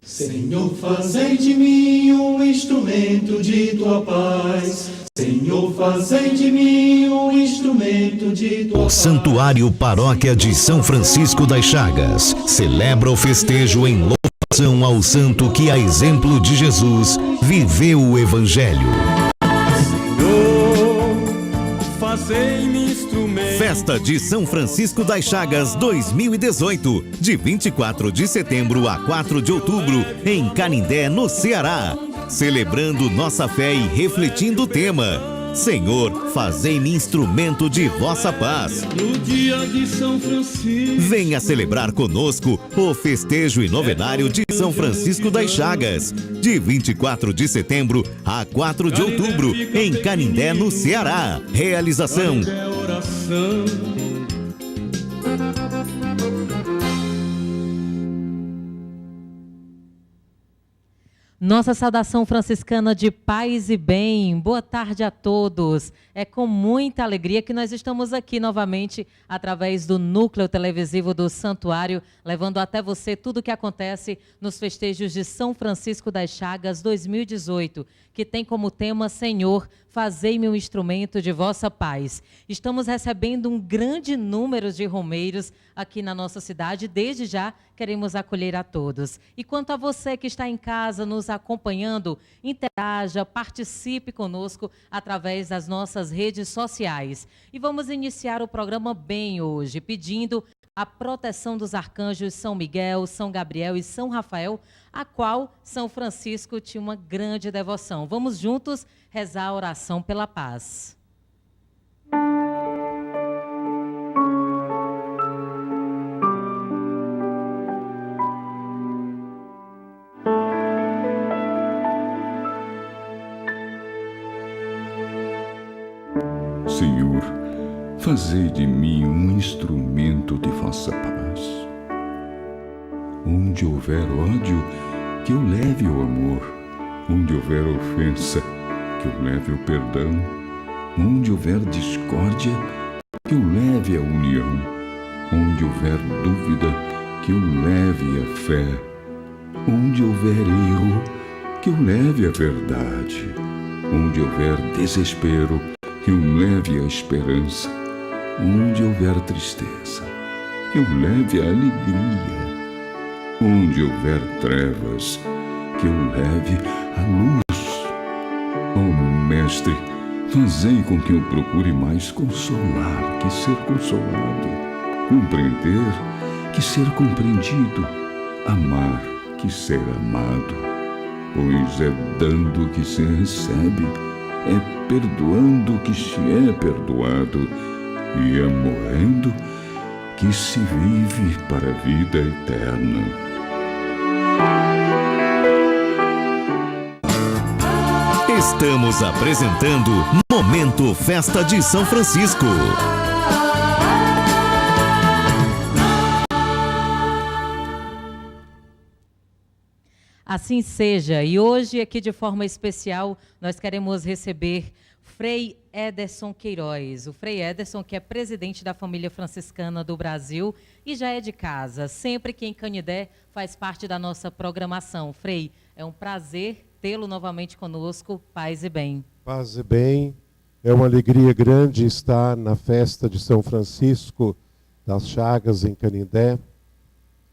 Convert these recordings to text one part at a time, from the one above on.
Senhor, fazei de mim um instrumento de tua paz. Senhor, fazei de mim um instrumento de tua paz. O Santuário Paróquia de São Francisco das Chagas celebra o festejo em louvação ao santo que, a exemplo de Jesus, viveu o Evangelho. Senhor, fazei-me instrumento. Festa de São Francisco das Chagas 2018, de 24 de setembro a 4 de outubro, em Canindé, no Ceará. Celebrando nossa fé e refletindo o tema: Senhor, fazei-me instrumento de vossa paz. No dia de São Francisco, venha celebrar conosco o festejo e novenário de São Francisco das Chagas, de 24 de setembro a 4 de outubro, em Canindé, no Ceará. Realização: Nossa saudação franciscana de paz e bem. Boa tarde a todos. É com muita alegria que nós estamos aqui novamente através do núcleo televisivo do Santuário, levando até você tudo o que acontece nos festejos de São Francisco das Chagas 2018, que tem como tema: Senhor, fazei-me um instrumento de vossa paz. Estamos recebendo um grande número de romeiros aqui na nossa cidade. Desde já queremos acolher a todos. E quanto a você que está em casa nos acompanhando, interaja, participe conosco através das nossas redes sociais. E vamos iniciar o programa bem hoje, pedindo a proteção dos arcanjos São Miguel, São Gabriel e São Rafael, a qual São Francisco tinha uma grande devoção. Vamos juntos rezar a oração pela paz. Senhor, fazei de mim um instrumento de vossa paz. Onde houver ódio, que eu leve o amor. Onde houver ofensa, que eu leve o perdão. Onde houver discórdia, que eu leve a união. Onde houver dúvida, que eu leve a fé. Onde houver erro, que eu leve a verdade. Onde houver desespero, que eu leve a esperança. Onde houver tristeza, que eu leve a alegria. Onde houver trevas, que eu leve a luz. Ó Mestre, fazei com que eu procure mais consolar que ser consolado, compreender que ser compreendido, amar que ser amado. Pois é dando que se recebe, é perdoando que se é perdoado, e é morrendo que se vive para a vida eterna. Estamos apresentando Momento Festa de São Francisco. Assim seja, e hoje aqui de forma especial nós queremos receber Frei Ederson Queiroz. O Frei Ederson, que é presidente da família franciscana do Brasil e já é de casa, sempre que em Canindé faz parte da nossa programação. Frei, é um prazer tê-lo novamente conosco. Paz e bem. Paz e bem. É uma alegria grande estar na festa de São Francisco das Chagas em Canindé.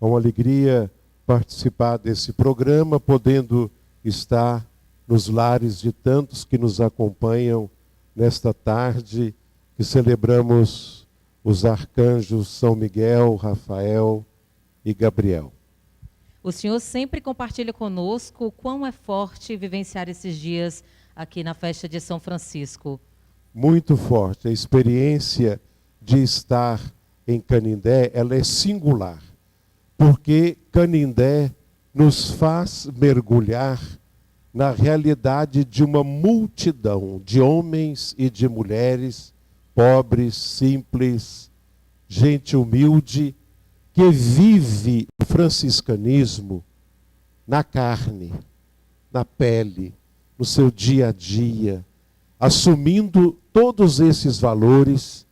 É uma alegria participar desse programa, podendo estar nos lares de tantos que nos acompanham nesta tarde, que celebramos os arcanjos São Miguel, Rafael e Gabriel. O senhor sempre compartilha conosco o quão é forte vivenciar esses dias aqui na festa de São Francisco. Muito forte. A experiência de estar em Canindé, ela é singular, porque Canindé nos faz mergulhar na realidade de uma multidão de homens e de mulheres, pobres, simples, gente humilde, que vive o franciscanismo na carne, na pele, no seu dia a dia, assumindo todos esses valores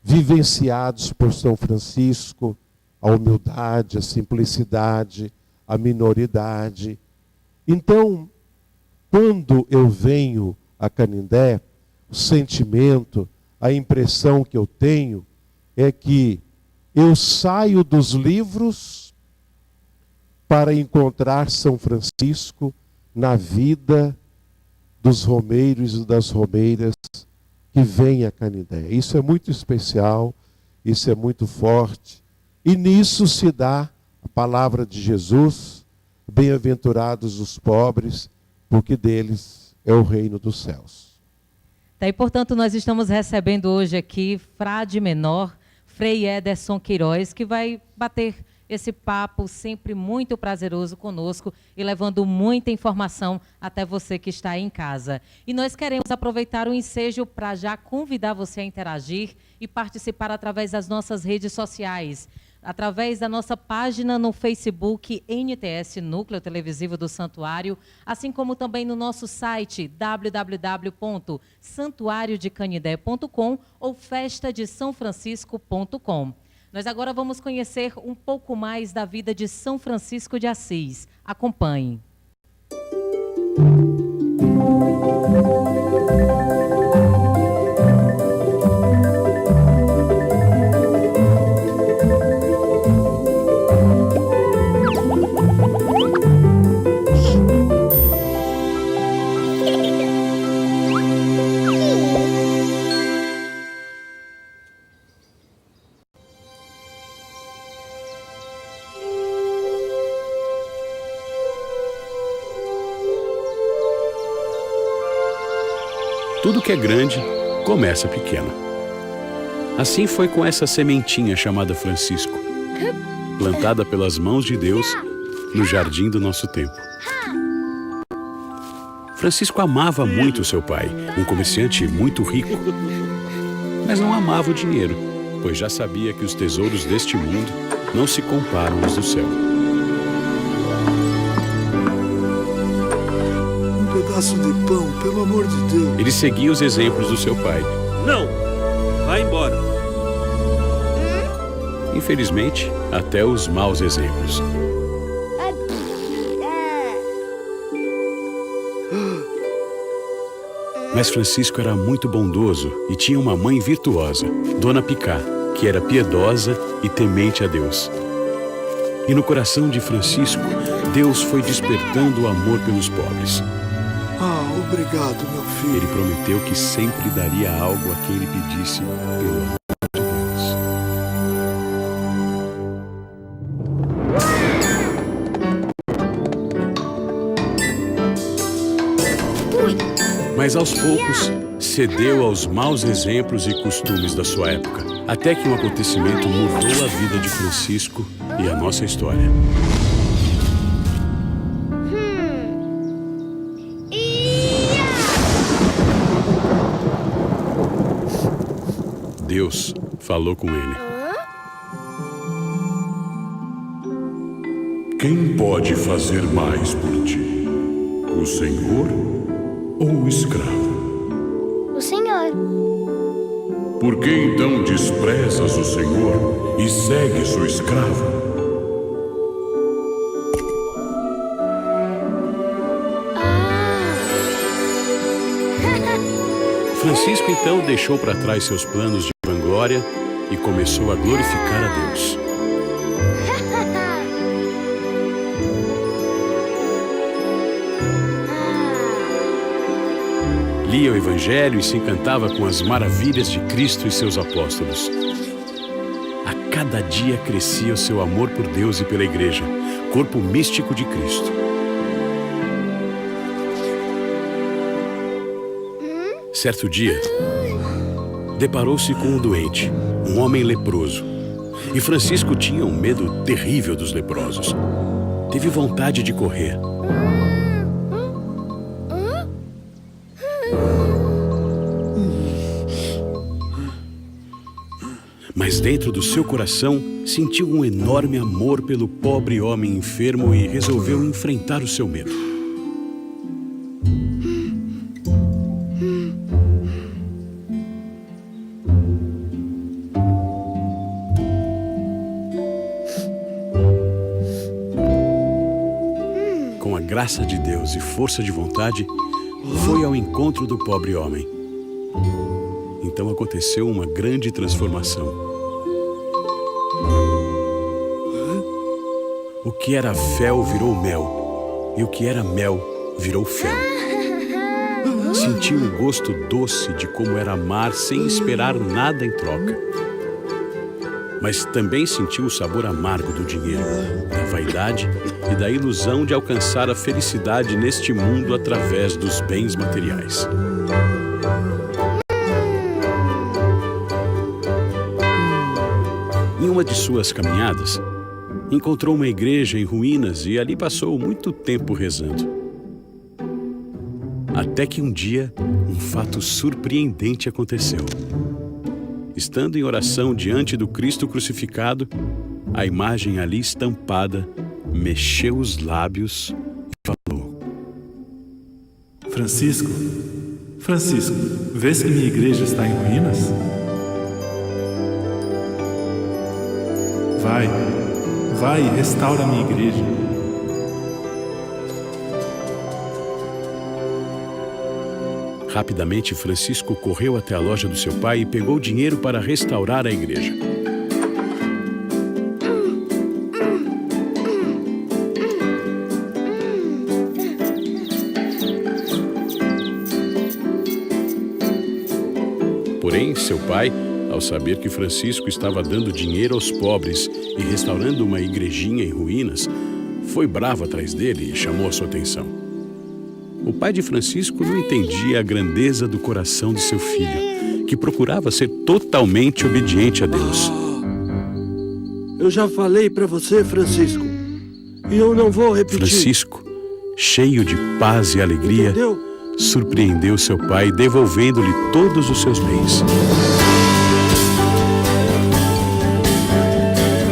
vivenciados por São Francisco, a humildade, a simplicidade, a minoridade. Então, quando eu venho a Canindé, o sentimento, a impressão que eu tenho é que eu saio dos livros para encontrar São Francisco na vida dos romeiros e das romeiras que vêm a Canindé. Isso é muito especial, isso é muito forte. E nisso se dá a palavra de Jesus: bem-aventurados os pobres, porque deles é o reino dos céus. Daí, portanto, nós estamos recebendo hoje aqui Frade Menor, Frei Ederson Queiroz, que vai bater esse papo sempre muito prazeroso conosco e levando muita informação até você que está aí em casa. E nós queremos aproveitar o ensejo para já convidar você a interagir e participar através das nossas redes sociais, através da nossa página no Facebook NTS Núcleo Televisivo do Santuário, assim como também no nosso site www.santuariodecanindé.com ou festadesaofrancisco.com. Nós agora vamos conhecer um pouco mais da vida de São Francisco de Assis. Acompanhe. Tudo que é grande começa pequeno. Assim foi com essa sementinha chamada Francisco, plantada pelas mãos de Deus no jardim do nosso tempo. Francisco amava muito seu pai, um comerciante muito rico, mas não amava o dinheiro, pois já sabia que os tesouros deste mundo não se comparam aos do céu. Pedaço de pão, pelo amor de Deus. Ele seguia os exemplos do seu pai. Não! Vai embora! Infelizmente, até os maus exemplos. Mas Francisco era muito bondoso e tinha uma mãe virtuosa, Dona Picá, que era piedosa e temente a Deus. E no coração de Francisco, Deus foi despertando o amor pelos pobres. Obrigado, meu filho. Ele prometeu que sempre daria algo a quem ele pedisse pelo amor de Deus. Mas aos poucos, cedeu aos maus exemplos e costumes da sua época, até que um acontecimento mudou a vida de Francisco e a nossa história. Deus falou com ele. Quem pode fazer mais por ti? O Senhor ou o escravo? O Senhor. Por que então desprezas o Senhor e segues o escravo? Francisco então deixou para trás seus planos de vanglória e começou a glorificar a Deus. Lia o Evangelho e se encantava com as maravilhas de Cristo e seus apóstolos. A cada dia crescia o seu amor por Deus e pela Igreja, corpo místico de Cristo. Certo dia, deparou-se com um doente, um homem leproso. E Francisco tinha um medo terrível dos leprosos. Teve vontade de correr. Mas dentro do seu coração, sentiu um enorme amor pelo pobre homem enfermo e resolveu enfrentar o seu medo. graça de Deus e força de vontade, foi ao encontro do pobre homem. Então aconteceu uma grande transformação. O que era fel virou mel, e o que era mel virou fel. Sentiu o gosto doce de como era amar sem esperar nada em troca. Mas também sentiu o sabor amargo do dinheiro, da vaidade e da ilusão de alcançar a felicidade neste mundo através dos bens materiais. Em uma de suas caminhadas, encontrou uma igreja em ruínas e ali passou muito tempo rezando. Até que um dia, um fato surpreendente aconteceu. Estando em oração diante do Cristo crucificado, a imagem ali estampada mexeu os lábios e falou: Francisco, vês que minha igreja está em ruínas? Vai e restaura a minha igreja. Rapidamente, Francisco correu até a loja do seu pai e pegou dinheiro para restaurar a igreja. Porém, seu pai, ao saber que Francisco estava dando dinheiro aos pobres e restaurando uma igrejinha em ruínas, foi bravo atrás dele e chamou a sua atenção. O pai de Francisco não entendia a grandeza do coração de seu filho, que procurava ser totalmente obediente a Deus. Eu já falei para você, Francisco, e eu não vou repetir. Francisco, cheio de paz e alegria, Entendeu? surpreendeu seu pai, devolvendo-lhe todos os seus bens.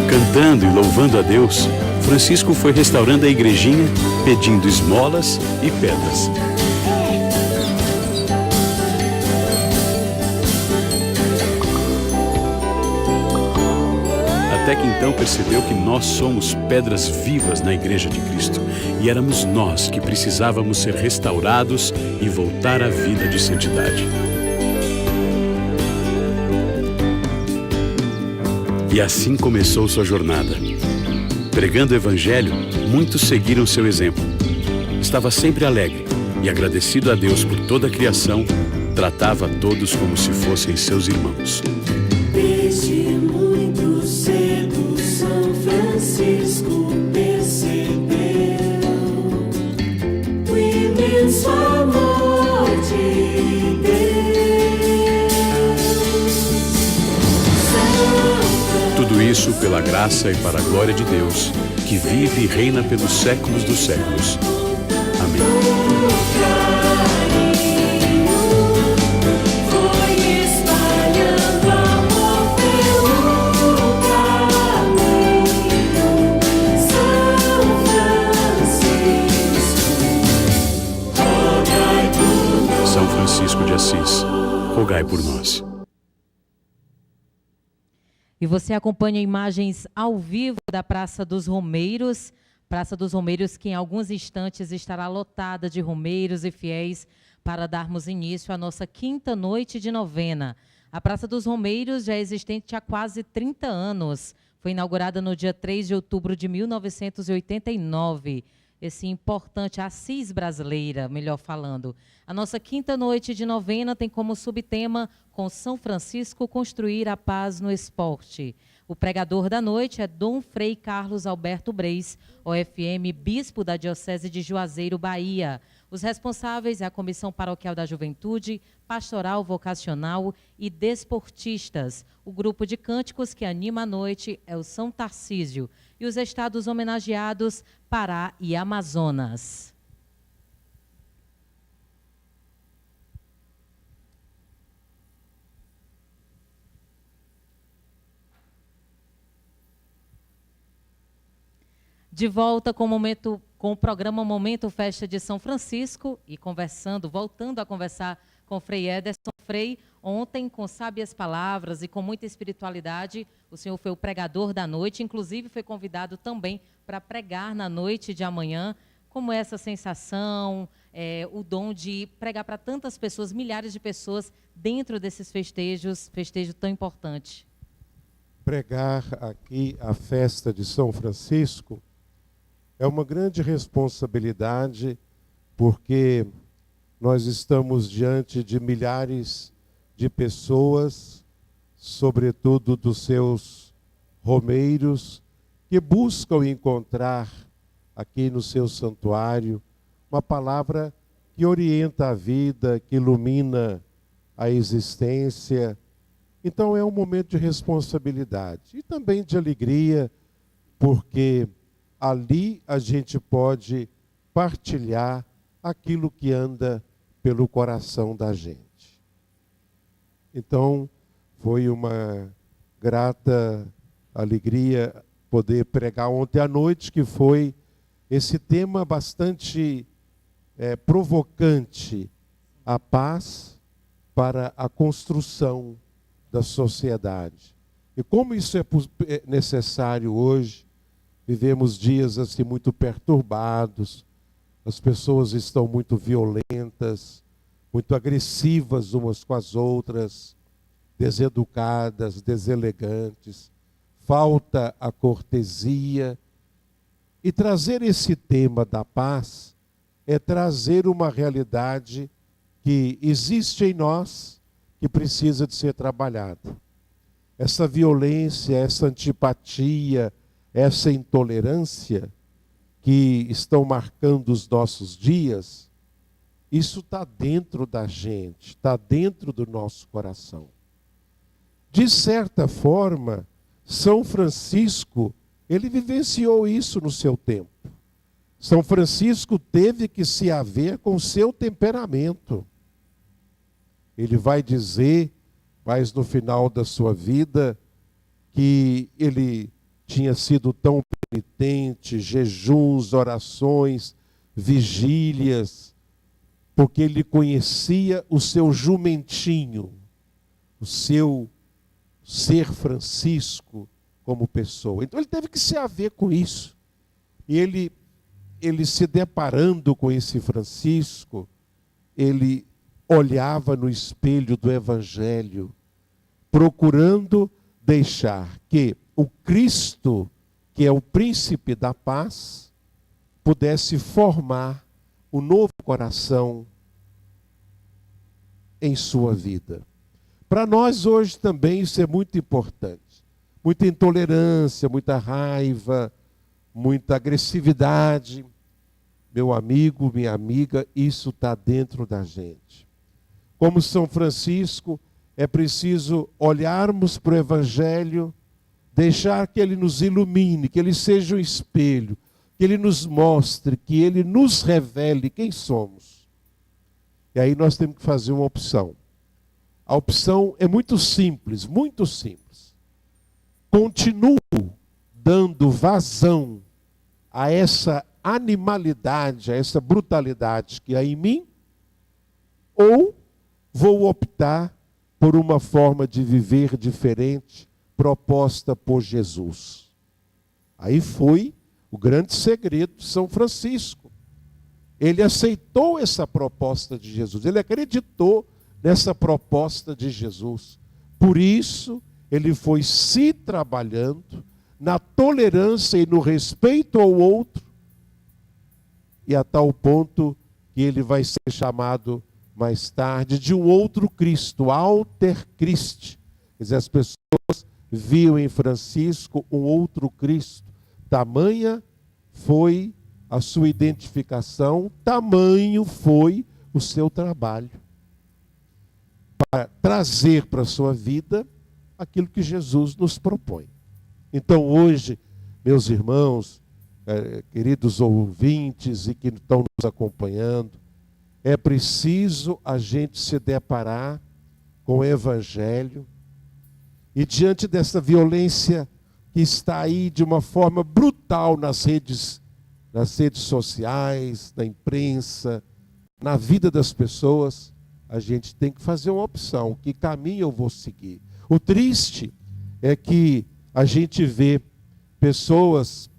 Cantando e louvando a Deus, Francisco foi restaurando a igrejinha, pedindo esmolas e pedras. Até que então percebeu que nós somos pedras vivas na Igreja de Cristo e éramos nós que precisávamos ser restaurados e voltar à vida de santidade. E assim começou sua jornada. Pregando o Evangelho, muitos seguiram seu exemplo. Estava sempre alegre e, agradecido a Deus por toda a criação, tratava a todos como se fossem seus irmãos. Desde muito cedo, São Francisco percebeu o imenso amor de Deus. Tudo isso pela graça e para a glória de Deus, que vive e reina pelos séculos dos séculos. Amém. São Francisco de Assis, rogai por nós. E você acompanha imagens ao vivo da Praça dos Romeiros. Praça dos Romeiros que em alguns instantes estará lotada de romeiros e fiéis para darmos início à nossa quinta noite de novena. A Praça dos Romeiros já é existente há quase 30 anos. Foi inaugurada no dia 3 de outubro de 1989. Esse importante Assis brasileira, melhor falando. A nossa quinta noite de novena tem como subtema com São Francisco construir a paz no esporte. O pregador da noite é Dom Frei Carlos Alberto Breis, OFM, bispo da Diocese de Juazeiro, Bahia. Os responsáveis é a Comissão Paroquial da Juventude, Pastoral Vocacional e Desportistas. O grupo de cânticos que anima a noite é o São Tarcísio. E os estados homenageados, Pará e Amazonas. De volta com o programa Momento Festa de São Francisco e voltando a conversar com o Frei Ederson. Frei, ontem, com sábias palavras e com muita espiritualidade, o senhor foi o pregador da noite, inclusive foi convidado também para pregar na noite de amanhã, como é essa sensação, o dom de pregar para tantas pessoas, milhares de pessoas, dentro desses festejo tão importante? Pregar aqui a festa de São Francisco é uma grande responsabilidade, porque nós estamos diante de milhares de pessoas, sobretudo dos seus romeiros, que buscam encontrar aqui no seu santuário uma palavra que orienta a vida, que ilumina a existência. Então é um momento de responsabilidade e também de alegria, porque ali a gente pode partilhar aquilo que anda pelo coração da gente. Então, foi uma grata alegria poder pregar ontem à noite, que foi esse tema bastante provocante, a paz para a construção da sociedade. E como isso é necessário hoje, vivemos dias assim muito perturbados, as pessoas estão muito violentas, muito agressivas umas com as outras, deseducadas, deselegantes, falta a cortesia. E trazer esse tema da paz é trazer uma realidade que existe em nós, que precisa de ser trabalhada. Essa violência, essa antipatia, essa intolerância que estão marcando os nossos dias, isso está dentro da gente, está dentro do nosso coração. De certa forma, São Francisco, ele vivenciou isso no seu tempo. São Francisco teve que se haver com o seu temperamento. Ele vai dizer, mas no final da sua vida, que ele tinha sido tão penitente, jejuns, orações, vigílias, porque ele conhecia o seu jumentinho, o seu ser Francisco como pessoa. Então ele teve que se haver com isso. E ele se deparando com esse Francisco, ele olhava no espelho do Evangelho, procurando deixar que o Cristo, que é o príncipe da paz, pudesse formar um novo coração em sua vida. Para nós hoje também isso é muito importante. Muita intolerância, muita raiva, muita agressividade. Meu amigo, minha amiga, isso está dentro da gente. Como São Francisco, é preciso olharmos para o Evangelho, deixar que ele nos ilumine, que ele seja um espelho, que ele nos mostre, que ele nos revele quem somos. E aí nós temos que fazer uma opção. A opção é muito simples, muito simples. Continuo dando vazão a essa animalidade, a essa brutalidade que há em mim, ou vou optar por uma forma de viver diferente proposta por Jesus. Aí foi o grande segredo de São Francisco. Ele aceitou essa proposta de Jesus, ele acreditou nessa proposta de Jesus. Por isso, ele foi se trabalhando na tolerância e no respeito ao outro, e a tal ponto que ele vai ser chamado mais tarde de um outro Cristo, Alter Christi. Quer dizer, as pessoas viam em Francisco um outro Cristo. Tamanha foi a sua identificação, tamanho foi o seu trabalho para trazer para a sua vida aquilo que Jesus nos propõe. Então hoje, meus irmãos, queridos ouvintes e que estão nos acompanhando, é preciso a gente se deparar com o Evangelho e diante dessa violência que está aí de uma forma brutal nas redes sociais, na imprensa, na vida das pessoas, a gente tem que fazer uma opção. Que caminho eu vou seguir? O triste é que a gente vê pessoas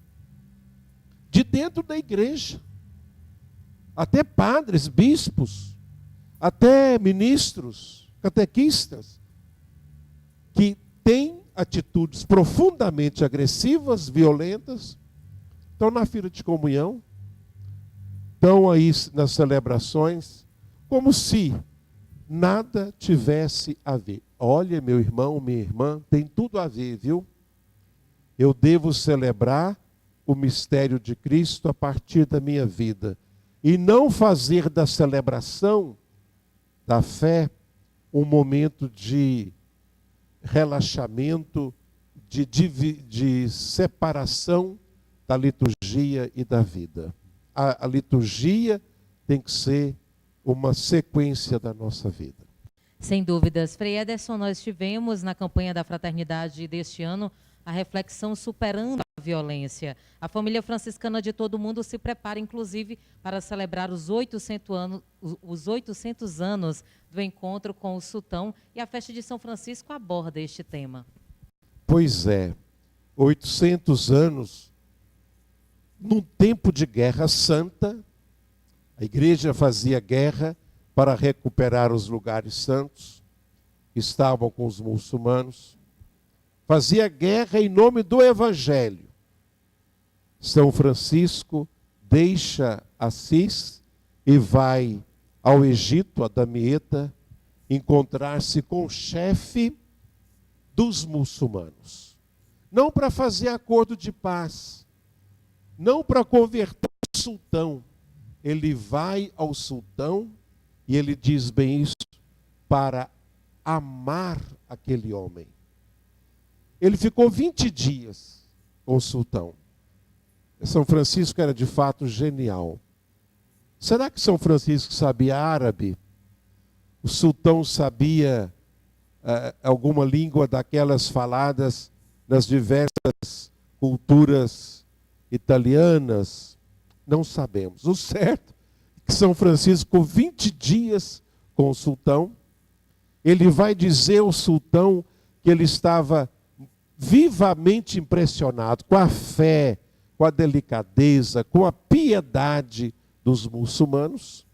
de dentro da igreja até padres, bispos, até ministros, catequistas, que têm atitudes profundamente agressivas, violentas, estão na fila de comunhão, estão aí nas celebrações, como se nada tivesse a ver. Olha, meu irmão, minha irmã, tem tudo a ver, viu? Eu devo celebrar o mistério de Cristo a partir da minha vida e não fazer da celebração da fé um momento de relaxamento, de separação da liturgia e da vida. A liturgia tem que ser uma sequência da nossa vida. Sem dúvidas. Frei Ederson, nós tivemos na campanha da fraternidade deste ano a reflexão Superando a Violência. A família franciscana de todo mundo se prepara, inclusive, para celebrar os 800 anos do encontro com o sultão, e a festa de São Francisco aborda este tema. Pois é, 800 anos, num tempo de guerra santa, a igreja fazia guerra para recuperar os lugares santos que estavam com os muçulmanos. Fazia guerra em nome do Evangelho. São Francisco deixa Assis e vai ao Egito, a Damieta, encontrar-se com o chefe dos muçulmanos. Não para fazer acordo de paz, não para converter o sultão. Ele vai ao sultão e ele diz bem isso, para amar aquele homem. Ele ficou 20 dias com o sultão. São Francisco era de fato genial. Será que São Francisco sabia árabe? O sultão sabia alguma língua daquelas faladas nas diversas culturas italianas? Não sabemos. O certo é que São Francisco ficou 20 dias com o sultão. Ele vai dizer ao sultão que ele estava vivamente impressionado com a fé, com a delicadeza, com a piedade dos muçulmanos.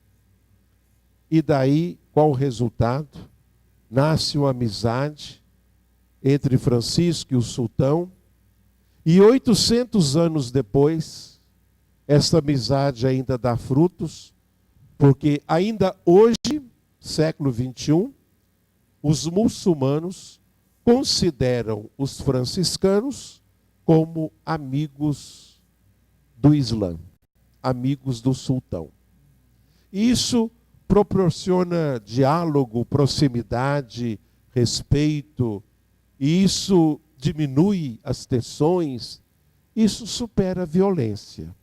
E daí, qual o resultado? Nasce uma amizade entre Francisco e o sultão. E 800 anos depois, essa amizade ainda dá frutos, porque ainda hoje, século 21, os muçulmanos consideram os franciscanos como amigos do Islã, amigos do sultão. Isso proporciona diálogo, proximidade, respeito, e isso diminui as tensões, isso supera a violência.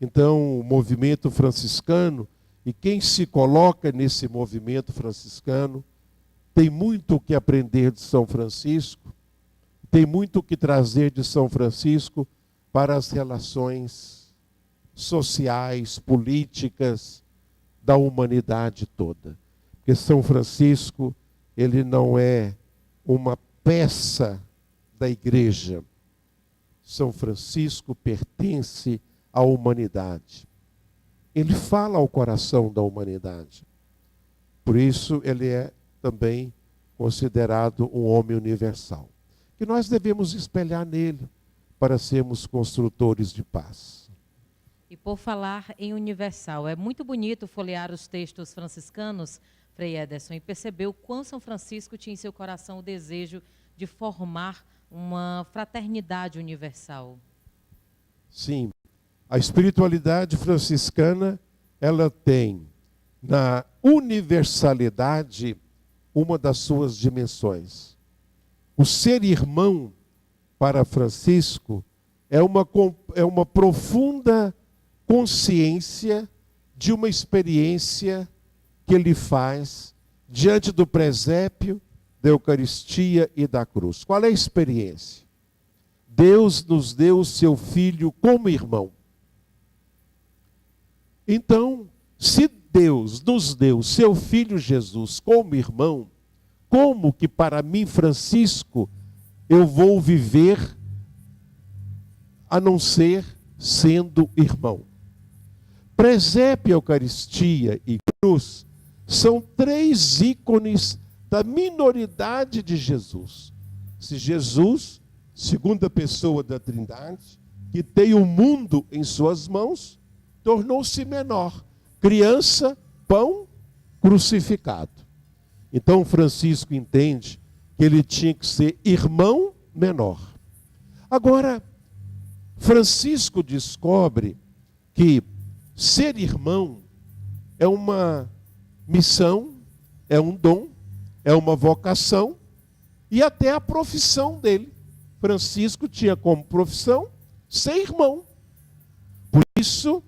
Então, o movimento franciscano, e quem se coloca nesse movimento franciscano, tem muito o que aprender de São Francisco, tem muito o que trazer de São Francisco para as relações sociais, políticas da humanidade toda. Porque São Francisco, ele não é uma peça da igreja. São Francisco pertence à humanidade. Ele fala ao coração da humanidade. Por isso, ele é também considerado um homem universal, que nós devemos espelhar nele para sermos construtores de paz. E por falar em universal, é muito bonito folhear os textos franciscanos, Frei Ederson, e perceber o quão São Francisco tinha em seu coração o desejo de formar uma fraternidade universal. Sim, a espiritualidade franciscana, ela tem na universalidade uma das suas dimensões. O ser irmão, para Francisco, é uma profunda consciência de uma experiência que ele faz diante do presépio, da Eucaristia e da cruz. Qual é a experiência? Deus nos deu o seu Filho como irmão. Então, se Deus nos deu o seu Filho Jesus como irmão, como que para mim, Francisco, eu vou viver a não ser sendo irmão? Presépio, Eucaristia e cruz são 3 ícones da minoridade de Jesus. Se Jesus, segunda pessoa da Trindade, que tem o mundo em suas mãos, tornou-se menor. Criança, pão, crucificado. Então Francisco entende que ele tinha que ser irmão menor. Agora, Francisco descobre que ser irmão é uma missão, é um dom, é uma vocação e até a profissão dele. Francisco tinha como profissão ser irmão. Por isso,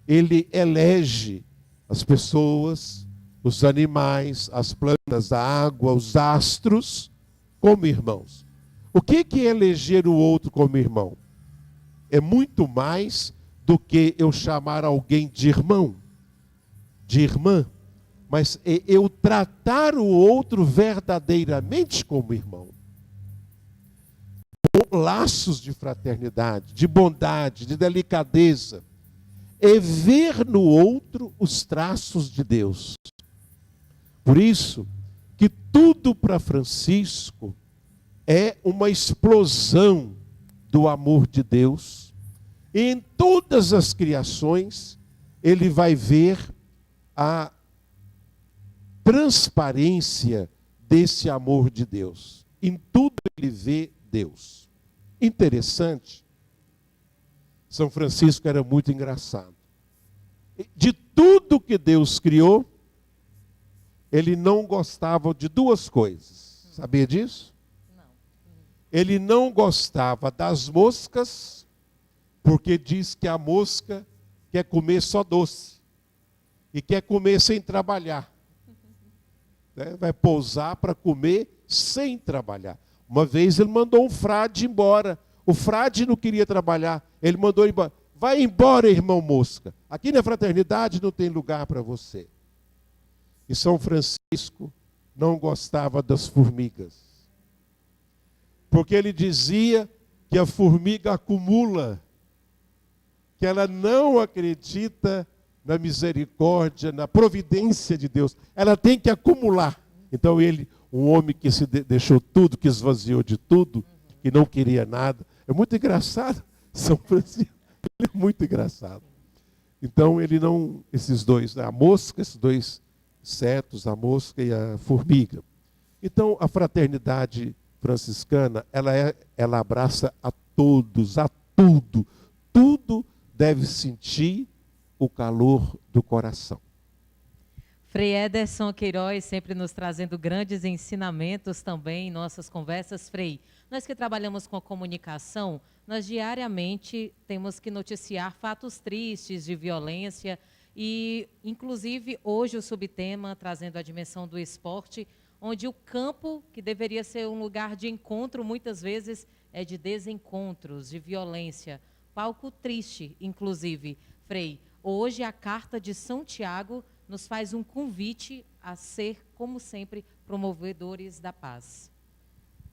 ele elege as pessoas, os animais, as plantas, a água, os astros como irmãos. O que é eleger o outro como irmão? É muito mais do que eu chamar alguém de irmão, de irmã, mas é eu tratar o outro verdadeiramente como irmão. Com laços de fraternidade, de bondade, de delicadeza. É ver no outro os traços de Deus. Por isso que tudo para Francisco é uma explosão do amor de Deus. E em todas as criações, ele vai ver a transparência desse amor de Deus. Em tudo ele vê Deus. Interessante. São Francisco era muito engraçado. De tudo que Deus criou, ele não gostava de 2 coisas. Sabia disso? Não. Ele não gostava das moscas, porque diz que a mosca quer comer só doce. E quer comer sem trabalhar. Né? Vai pousar para comer sem trabalhar. Uma vez ele mandou um frade embora. O frade não queria trabalhar. Ele mandou ele embora. Vai embora, irmão mosca. Aqui na fraternidade não tem lugar para você. E São Francisco não gostava das formigas. Porque ele dizia que a formiga acumula, que ela não acredita na misericórdia, na providência de Deus. Ela tem que acumular. Então ele, um homem que se deixou tudo, que esvaziou de tudo, que não queria nada. É muito engraçado, São Francisco. Ele é muito engraçado. Então ele não, esses dois, a mosca, esses 2 insetos, a mosca e a formiga. Então a fraternidade franciscana, ela abraça a todos, a tudo. Tudo deve sentir o calor do coração. Frei Ederson Queiroz sempre nos trazendo grandes ensinamentos também em nossas conversas. Frei, nós que trabalhamos com a comunicação, nós diariamente temos que noticiar fatos tristes de violência e, inclusive, hoje o subtema trazendo a dimensão do esporte, onde o campo, que deveria ser um lugar de encontro, muitas vezes é de desencontros, de violência. Palco triste, inclusive. Frei, hoje a Carta de São Tiago nos faz um convite a ser, como sempre, promovedores da paz.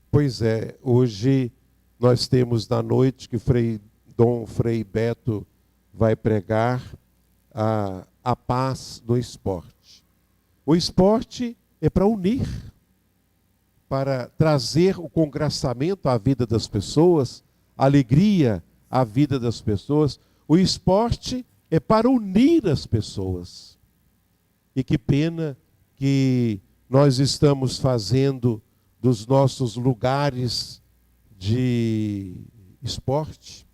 Pois é, hoje nós temos na noite que Dom Frei Beto vai pregar a paz no esporte. O esporte é para unir, para trazer o congraçamento à vida das pessoas, alegria à vida das pessoas. O esporte é para unir as pessoas. E que pena que nós estamos fazendo dos nossos lugares de esporte,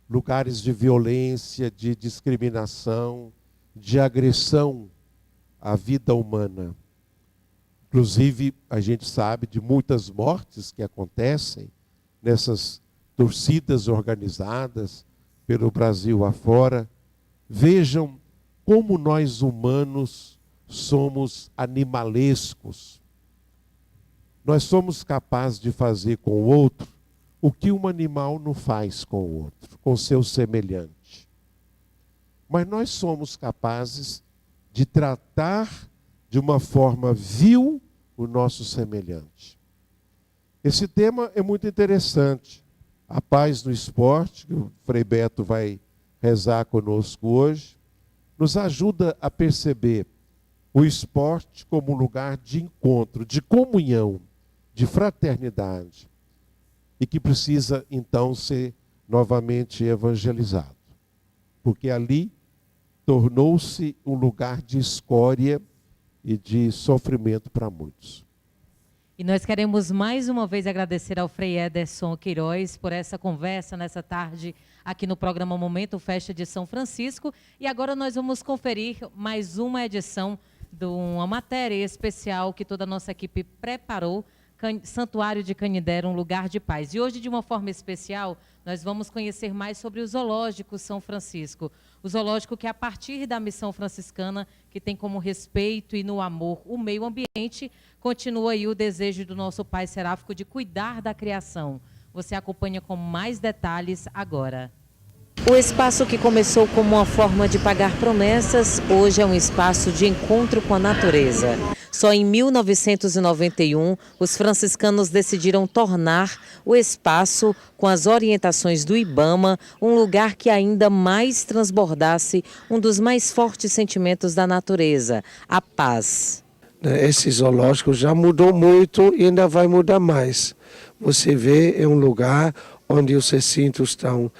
lugares de violência, de discriminação, de agressão à vida humana. Inclusive, a gente sabe de muitas mortes que acontecem nessas torcidas organizadas pelo Brasil afora. Vejam como nós humanos somos animalescos. Nós somos capazes de fazer com o outro o que um animal não faz com o outro, com seu semelhante. Mas nós somos capazes de tratar de uma forma vil o nosso semelhante. Esse tema é muito interessante. A paz no esporte, que o Frei Beto vai rezar conosco hoje, nos ajuda a perceber o esporte como um lugar de encontro, de comunhão, de fraternidade, e que precisa, então, ser novamente evangelizado. Porque ali tornou-se um lugar de escória e de sofrimento para muitos. E nós queremos mais uma vez agradecer ao Frei Ederson Queiroz por essa conversa nessa tarde aqui no programa Momento Festa de São Francisco. E agora nós vamos conferir mais uma edição de uma matéria especial que toda a nossa equipe preparou, Santuário de Canindé, um lugar de paz. E hoje, de uma forma especial, nós vamos conhecer mais sobre o Zoológico São Francisco. O zoológico que, a partir da missão franciscana, que tem como respeito e no amor o meio ambiente, continua aí o desejo do nosso Pai Seráfico de cuidar da criação. Você acompanha com mais detalhes agora. O espaço que começou como uma forma de pagar promessas, hoje é um espaço de encontro com a natureza. Só em 1991, os franciscanos decidiram tornar o espaço, com as orientações do IBAMA, um lugar que ainda mais transbordasse um dos mais fortes sentimentos da natureza, a paz. Esse zoológico já mudou muito e ainda vai mudar mais. Você vê, é um lugar onde os recintos estão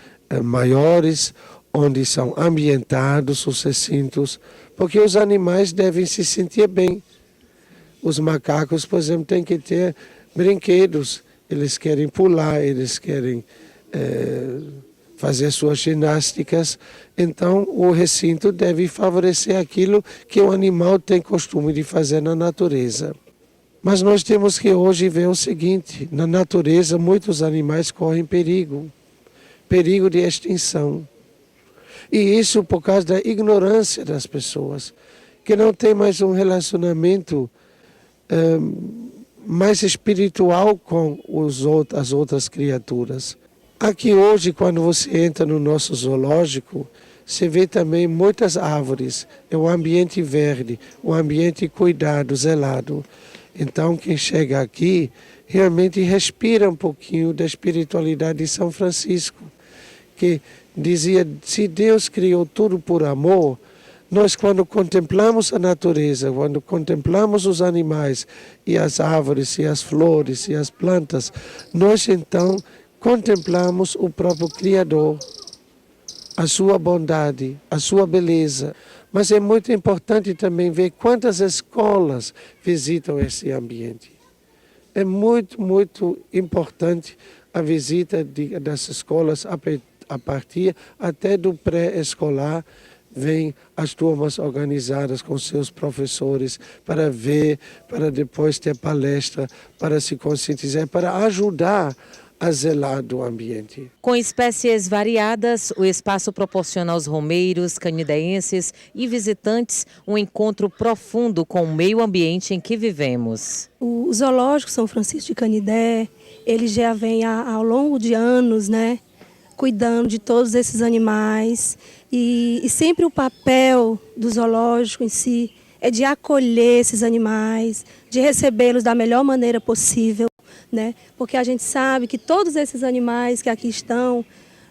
maiores, onde são ambientados os recintos, porque os animais devem se sentir bem. Os macacos, por exemplo, têm que ter brinquedos, eles querem pular, eles querem fazer suas ginásticas, então o recinto deve favorecer aquilo que o animal tem costume de fazer na natureza. Mas nós temos que hoje ver o seguinte, na natureza muitos animais correm perigo de extinção. E isso por causa da ignorância das pessoas, que não tem mais um relacionamento mais espiritual com as outras criaturas. Aqui hoje, quando você entra no nosso zoológico, você vê também muitas árvores, é um ambiente verde, um ambiente cuidado, zelado. Então, quem chega aqui realmente respira um pouquinho da espiritualidade de São Francisco, que dizia, se Deus criou tudo por amor, nós quando contemplamos a natureza, quando contemplamos os animais e as árvores e as flores e as plantas, nós então contemplamos o próprio Criador, a sua bondade, a sua beleza. Mas é muito importante também ver quantas escolas visitam esse ambiente. É muito, muito importante a visita das escolas a partir até do pré-escolar. Vêm as turmas organizadas com seus professores para ver, para depois ter palestra, para se conscientizar, para ajudar a zelar do ambiente. Com espécies variadas, o espaço proporciona aos romeiros, canindeenses e visitantes um encontro profundo com o meio ambiente em que vivemos. O Zoológico São Francisco de Canindé, ele já vem ao longo de anos, cuidando de todos esses animais. E sempre o papel do zoológico em si é de acolher esses animais, de recebê-los da melhor maneira possível, porque a gente sabe que todos esses animais que aqui estão,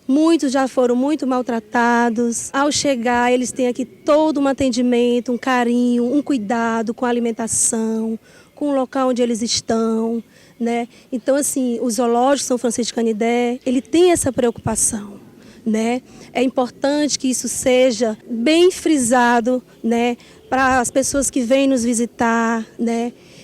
muitos já foram muito maltratados. Ao chegar, eles têm aqui todo um atendimento, um carinho, um cuidado com a alimentação, com o local onde eles estão. Então, assim, o Zoológico São Francisco de Canindé, ele tem essa preocupação. É importante que isso seja bem frisado, para as pessoas que vêm nos visitar,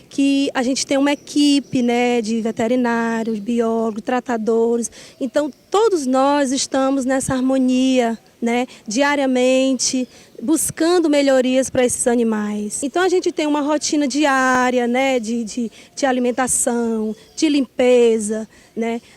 que a gente tem uma equipe, de veterinários, biólogos, tratadores. Então, todos nós estamos nessa harmonia, diariamente, buscando melhorias para esses animais. Então, a gente tem uma rotina diária, de alimentação, de limpeza,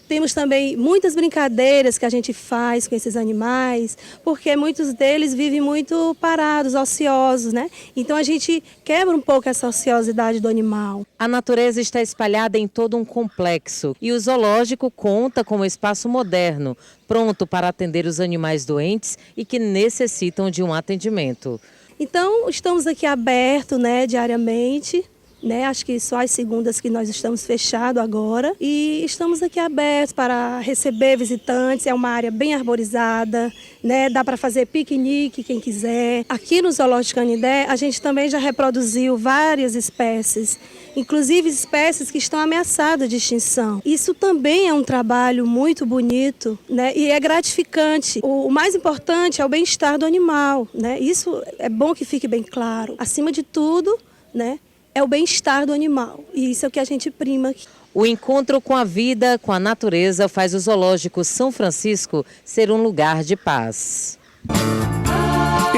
Temos também muitas brincadeiras que a gente faz com esses animais, porque muitos deles vivem muito parados, ociosos, Então, a gente quebra um pouco essa ociosidade do animal. A natureza está espalhada em todo um complexo e o zoológico conta com um espaço moderno, pronto para atender os animais doentes e que necessitam de um atendimento. Então, estamos aqui abertos, diariamente, né? Acho que só as segundas que nós estamos fechados agora. E estamos aqui abertos para receber visitantes. É uma área bem arborizada, né? Dá para fazer piquenique, quem quiser. Aqui no Zoológico Canindé, a gente também já reproduziu várias espécies, inclusive espécies que estão ameaçadas de extinção. Isso também é um trabalho muito bonito, né? E é gratificante. O mais importante é o bem-estar do animal, né? Isso é bom que fique bem claro. Acima de tudo, né, é o bem-estar do animal. E isso é o que a gente prima aqui. O encontro com a vida, com a natureza, faz o Zoológico São Francisco ser um lugar de paz.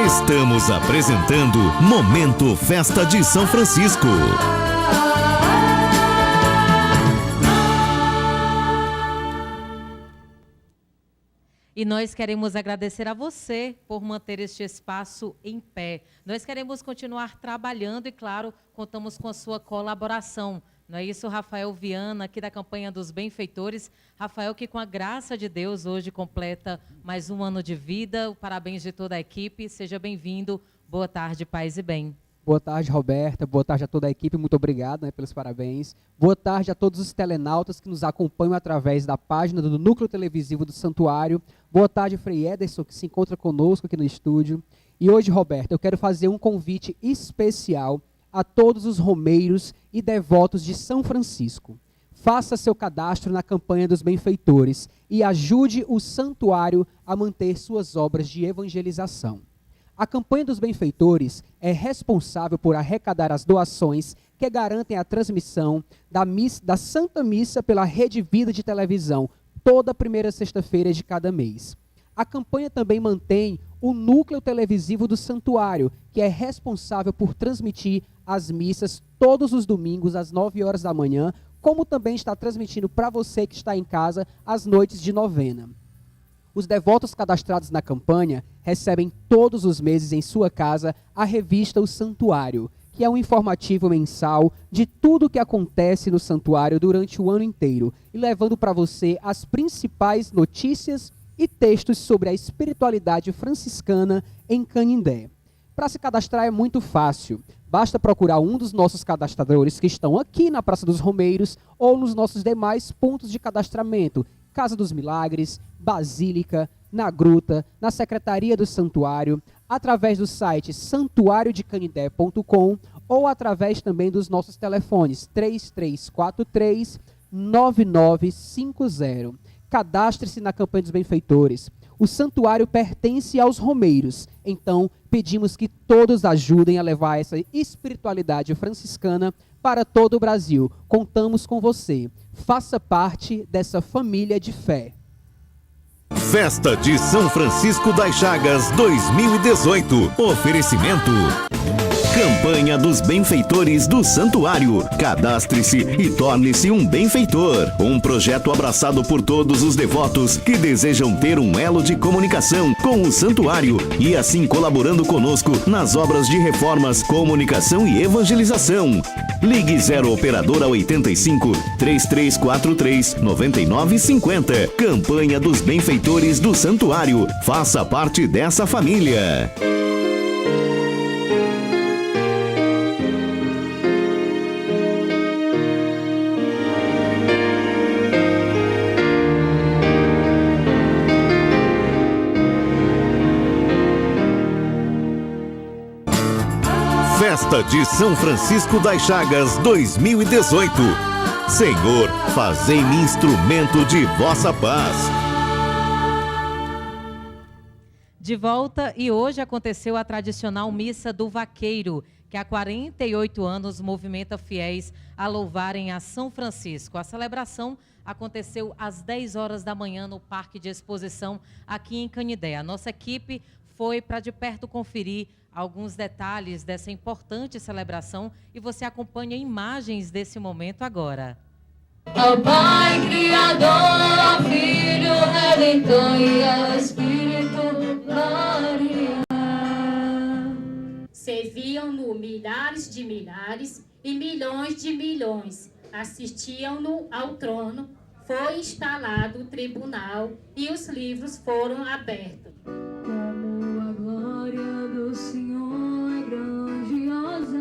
Estamos apresentando Momento Festa de São Francisco. E nós queremos agradecer a você por manter este espaço em pé. Nós queremos continuar trabalhando e, claro, contamos com a sua colaboração. Não é isso, Rafael Viana, aqui da campanha dos benfeitores. Rafael, que com a graça de Deus hoje completa mais um ano de vida. Parabéns de toda a equipe. Seja bem-vindo. Boa tarde, paz e bem. Boa tarde, Roberta. Boa tarde a toda a equipe. Muito obrigado, né, pelos parabéns. Boa tarde a todos os telenautas que nos acompanham através da página do Núcleo Televisivo do Santuário. Boa tarde, Frei Ederson, que se encontra conosco aqui no estúdio. E hoje, Roberta, eu quero fazer um convite especial a todos os romeiros e devotos de São Francisco. Faça seu cadastro na campanha dos benfeitores e ajude o santuário a manter suas obras de evangelização. A campanha dos benfeitores é responsável por arrecadar as doações que garantem a transmissão da Santa Missa pela Rede Vida de televisão, toda primeira sexta-feira de cada mês. A campanha também mantém o núcleo televisivo do santuário, que é responsável por transmitir as missas todos os domingos às 9 horas da manhã, como também está transmitindo para você que está em casa as noites de novena. Os devotos cadastrados na campanha recebem todos os meses em sua casa a revista O Santuário, que é um informativo mensal de tudo o que acontece no santuário durante o ano inteiro e levando para você as principais notícias e textos sobre a espiritualidade franciscana em Canindé. Para se cadastrar é muito fácil. Basta procurar um dos nossos cadastradores que estão aqui na Praça dos Romeiros ou nos nossos demais pontos de cadastramento, Casa dos Milagres, Basílica, na Gruta, na Secretaria do Santuário, através do site santuariodecanindé.com ou através também dos nossos telefones 3343-9950. Cadastre-se na campanha dos benfeitores. O santuário pertence aos romeiros, então pedimos que todos ajudem a levar essa espiritualidade franciscana para todo o Brasil. Contamos com você. Faça parte dessa família de fé. Festa de São Francisco das Chagas 2018. Oferecimento. Campanha dos Benfeitores do Santuário. Cadastre-se e torne-se um benfeitor. Um projeto abraçado por todos os devotos que desejam ter um elo de comunicação com o Santuário e assim colaborando conosco nas obras de reformas, comunicação e evangelização. Ligue 0 Operadora 85 3343 9950. Campanha dos Benfeitores do Santuário. Faça parte dessa família. Festa de São Francisco das Chagas 2018. Senhor, fazei-me instrumento de vossa paz. De volta, e hoje aconteceu a tradicional Missa do Vaqueiro, que há 48 anos movimenta fiéis a louvarem a São Francisco. A celebração aconteceu às 10 horas da manhã no Parque de Exposição aqui em Canindé. A nossa equipe foi para de perto conferir alguns detalhes dessa importante celebração e você acompanha imagens desse momento agora. Ao Pai Criador, ao Filho Redentor e ao Espírito Glória. Serviam-no milhares de milhares e milhões de milhões. Assistiam-no ao trono, foi instalado o tribunal e os livros foram abertos. Como a glória do Senhor é grandiosa,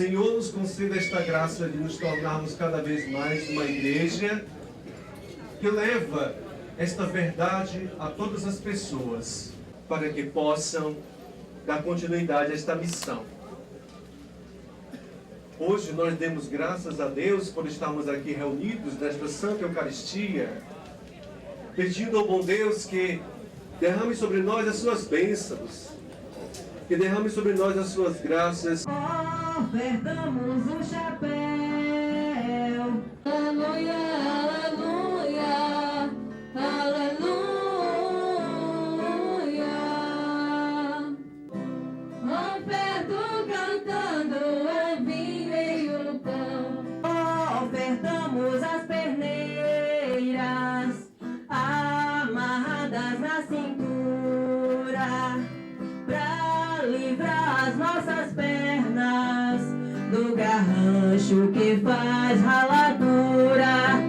Senhor nos conceda esta graça de nos tornarmos cada vez mais uma igreja que leva esta verdade a todas as pessoas, para que possam dar continuidade a esta missão. Hoje nós demos graças a Deus por estarmos aqui reunidos nesta Santa Eucaristia, pedindo ao bom Deus que derrame sobre nós as suas bênçãos, que derrame sobre nós as suas graças. Ofertamos um chapéu. Aleluia, aleluia, aleluia. Oferto cantando o vinho e o pão. Ofertamos as perneiras amarradas na cintura, pra livrar as nossas pernas do garrancho que faz raladura,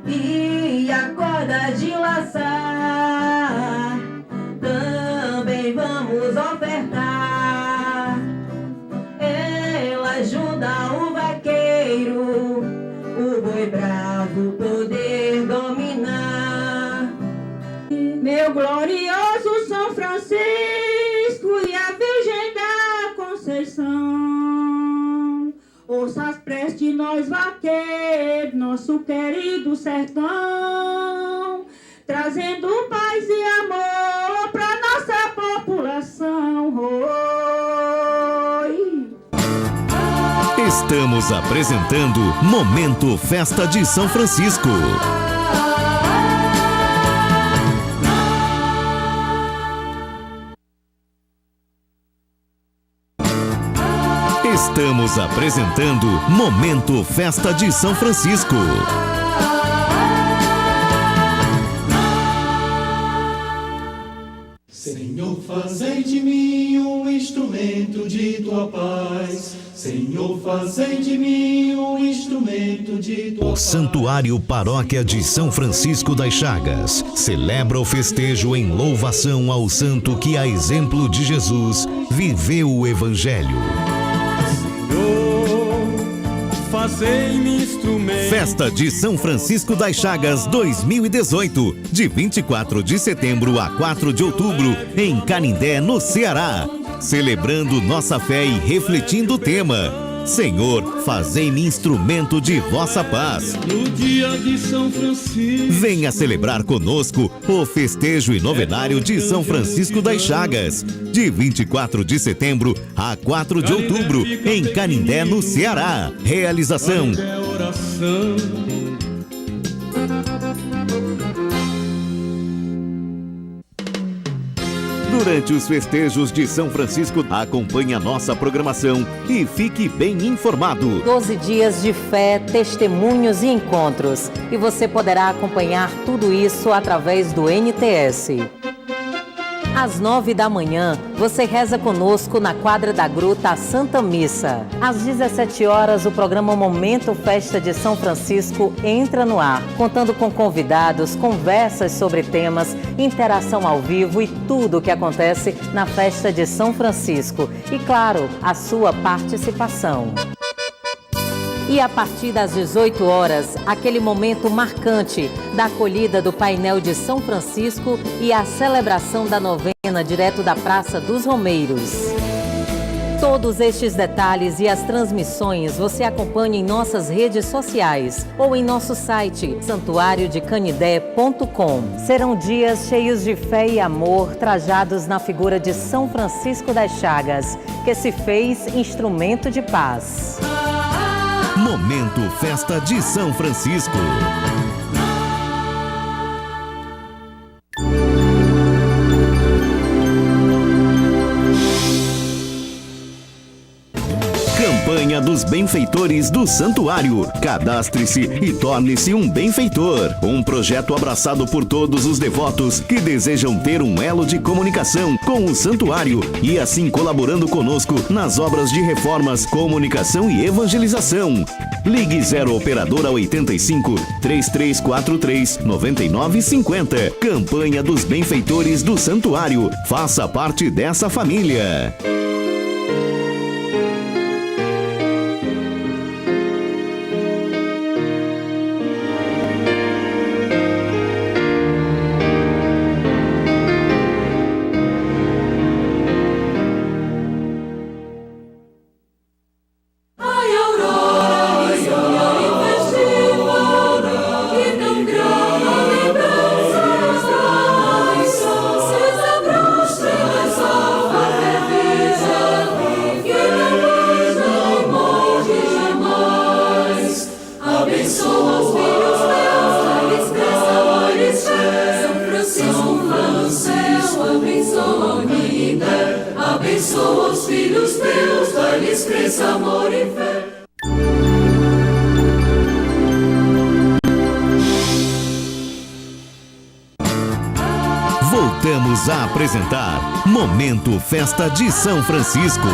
e a corda de laçar também vamos ofertar. Ela ajuda o vaqueiro, o boi bravo poder dominar. Meu glorioso São Francisco e a Virgem da Conceição, ouça as preces de nós vaqueiros, nosso querido sertão, trazendo paz e amor pra nossa população. Oi. Estamos apresentando Momento Festa de São Francisco. Estamos apresentando Momento Festa de São Francisco. Senhor, fazei de mim um instrumento de tua paz. Senhor, fazei de mim um instrumento de tua paz. O Santuário Paróquia de São Francisco das Chagas celebra o festejo em louvação ao santo que, a exemplo de Jesus, viveu o Evangelho. Fazei-me instrumento. Festa de São Francisco das Chagas 2018, de 24 de setembro a 4 de outubro, em Canindé, no Ceará. Celebrando nossa fé e refletindo o tema: Senhor, fazei-me instrumento de vossa paz. No dia de São Francisco, venha celebrar conosco o festejo e novenário de São Francisco das Chagas, de 24 de setembro a 4 de outubro, em Canindé, no Ceará. Realização: durante os festejos de São Francisco, acompanhe a nossa programação e fique bem informado. 12 dias de fé, testemunhos e encontros. E você poderá acompanhar tudo isso através do NTS. Às 9 da manhã, você reza conosco na quadra da Gruta a Santa Missa. Às 17 horas, o programa Momento Festa de São Francisco entra no ar, contando com convidados, conversas sobre temas, interação ao vivo e tudo o que acontece na Festa de São Francisco. E, claro, a sua participação. E a partir das 18 horas, aquele momento marcante da acolhida do painel de São Francisco e a celebração da novena direto da Praça dos Romeiros. Todos estes detalhes e as transmissões você acompanha em nossas redes sociais ou em nosso site santuariodecanidé.com. Serão dias cheios de fé e amor, trajados na figura de São Francisco das Chagas, que se fez instrumento de paz. Momento Festa de São Francisco. Campanha dos Benfeitores do Santuário. Cadastre-se e torne-se um benfeitor. Um projeto abraçado por todos os devotos que desejam ter um elo de comunicação com o Santuário e assim colaborando conosco nas obras de reformas, comunicação e evangelização. Ligue 0 Operadora 85 3343 9950. Campanha dos Benfeitores do Santuário. Faça parte dessa família. abençoa Canindé, abençoa os filhos teus, dá-lhes crença, amor e fé. Voltamos a apresentar Momento Festa de São Francisco.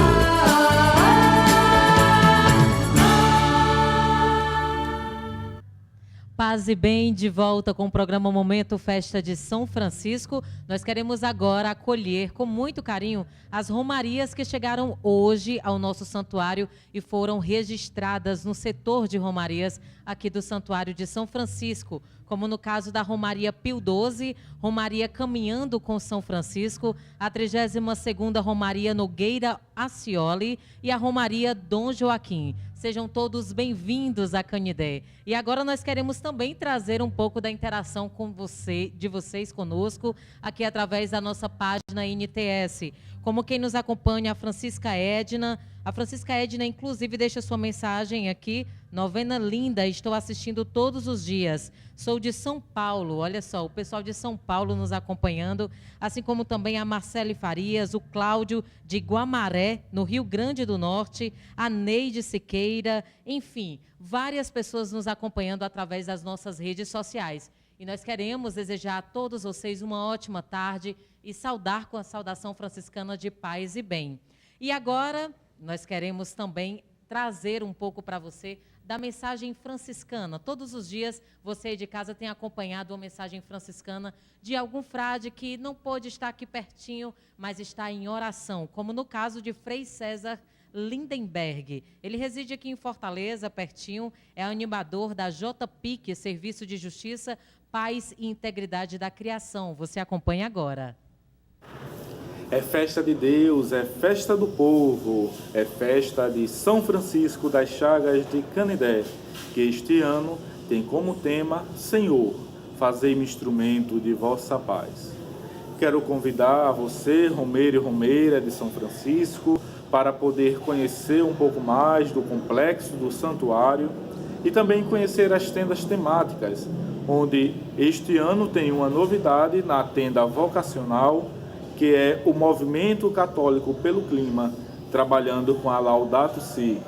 Paz e bem, de volta com o programa Momento Festa de São Francisco. Nós queremos agora acolher com muito carinho as romarias que chegaram hoje ao nosso santuário e foram registradas no setor de romarias aqui do Santuário de São Francisco, como no caso da Romaria Pio XII, Romaria Caminhando com São Francisco, a 32ª Romaria Nogueira Acioli e a Romaria Dom Joaquim. Sejam todos bem-vindos a Canindé. E agora nós queremos também trazer um pouco da interação de vocês conosco, aqui através da nossa página NTS. Como quem nos acompanha, a Francisca Edna. A Francisca Edna, inclusive, deixa sua mensagem aqui. Novena linda, estou assistindo todos os dias. Sou de São Paulo, olha só, o pessoal de São Paulo nos acompanhando, assim como também a Marcele Farias, o Cláudio de Guamaré, no Rio Grande do Norte, a Neide Siqueira, enfim, várias pessoas nos acompanhando através das nossas redes sociais. E nós queremos desejar a todos vocês uma ótima tarde e saudar com a saudação franciscana de paz e bem. E agora, nós queremos também trazer um pouco para você da mensagem franciscana. Todos os dias, você aí de casa tem acompanhado uma mensagem franciscana de algum frade que não pôde estar aqui pertinho, mas está em oração, como no caso de Frei César Lindenberg. Ele reside aqui em Fortaleza, pertinho, é animador da JPIC, Serviço de Justiça, Paz e Integridade da Criação. Você acompanha agora. É festa de Deus, é festa do povo, é festa de São Francisco das Chagas de Canindé, que este ano tem como tema: Senhor, fazei-me instrumento de vossa paz. Quero convidar você, romeiro e romeira de São Francisco, para poder conhecer um pouco mais do complexo do santuário e também conhecer as tendas temáticas, onde este ano tem uma novidade na tenda vocacional, que é o Movimento Católico pelo Clima, trabalhando com a Laudato Si,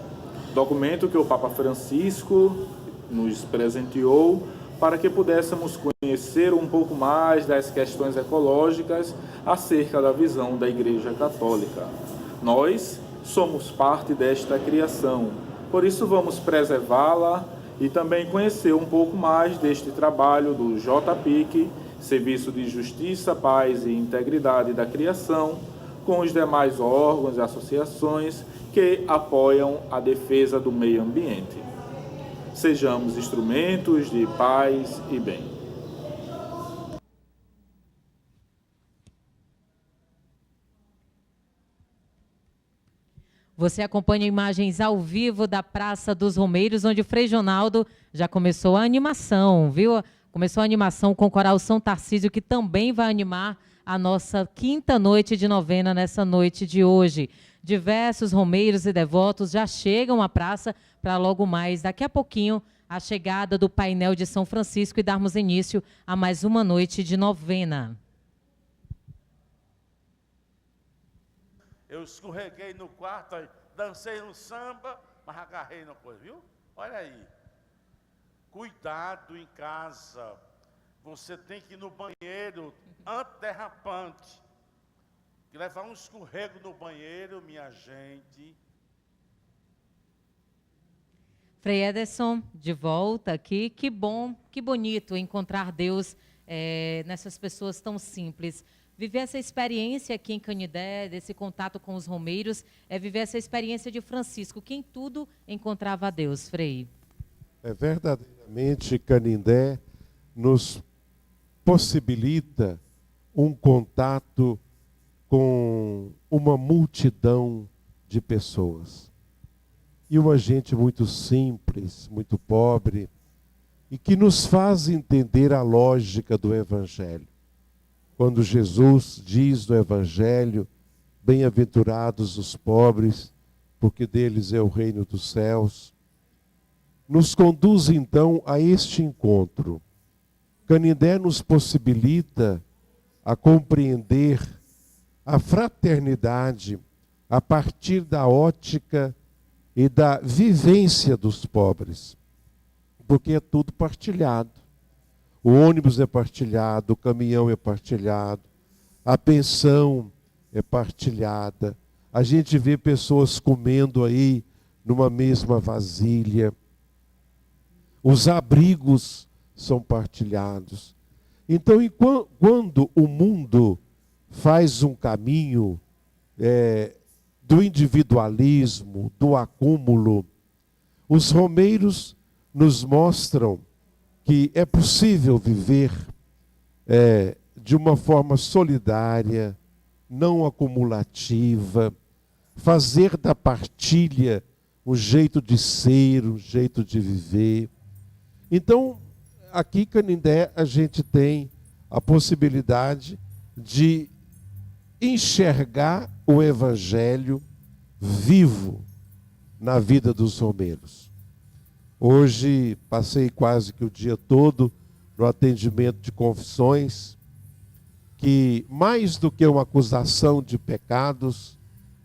documento que o Papa Francisco nos presenteou para que pudéssemos conhecer um pouco mais das questões ecológicas acerca da visão da Igreja Católica. Nós somos parte desta criação, por isso vamos preservá-la e também conhecer um pouco mais deste trabalho do JPIC, Serviço de Justiça, Paz e Integridade da Criação, com os demais órgãos e associações que apoiam a defesa do meio ambiente. Sejamos instrumentos de paz e bem. Você acompanha imagens ao vivo da Praça dos Romeiros, onde o Frei Jonaldo já começou a animação, viu? Começou a animação com o Coral São Tarcísio, que também vai animar a nossa quinta noite de novena nessa noite de hoje. Diversos romeiros e devotos já chegam à praça para logo mais, daqui a pouquinho, a chegada do painel de São Francisco e darmos início a mais uma noite de novena. Eu escorreguei no quarto, dancei no samba, mas agarrei na coisa, viu? Olha aí. Cuidado em casa. Você tem que ir no banheiro antiderrapante. Que levar um escorrego no banheiro, minha gente. Frei Ederson, de volta aqui. Que bom, que bonito encontrar Deus nessas pessoas tão simples. Viver essa experiência aqui em Canindé, desse contato com os romeiros, é viver essa experiência de Francisco, que em tudo encontrava a Deus, Frei. É verdadeiramente, Canindé nos possibilita um contato com uma multidão de pessoas. E uma gente muito simples, muito pobre, e que nos faz entender a lógica do Evangelho. Quando Jesus diz no Evangelho: bem-aventurados os pobres, porque deles é o reino dos céus, nos conduz então a este encontro. Canindé nos possibilita a compreender a fraternidade a partir da ótica e da vivência dos pobres, porque é tudo partilhado. O ônibus é partilhado, o caminhão é partilhado, a pensão é partilhada. A gente vê pessoas comendo aí numa mesma vasilha. Os abrigos são partilhados. Então, quando o mundo faz um caminho do individualismo, do acúmulo, os romeiros nos mostram que é possível viver de uma forma solidária, não acumulativa, fazer da partilha um jeito de ser, um jeito de viver. Então, aqui em Canindé, a gente tem a possibilidade de enxergar o Evangelho vivo na vida dos romeiros. Hoje, passei quase que o dia todo no atendimento de confissões, que mais do que uma acusação de pecados,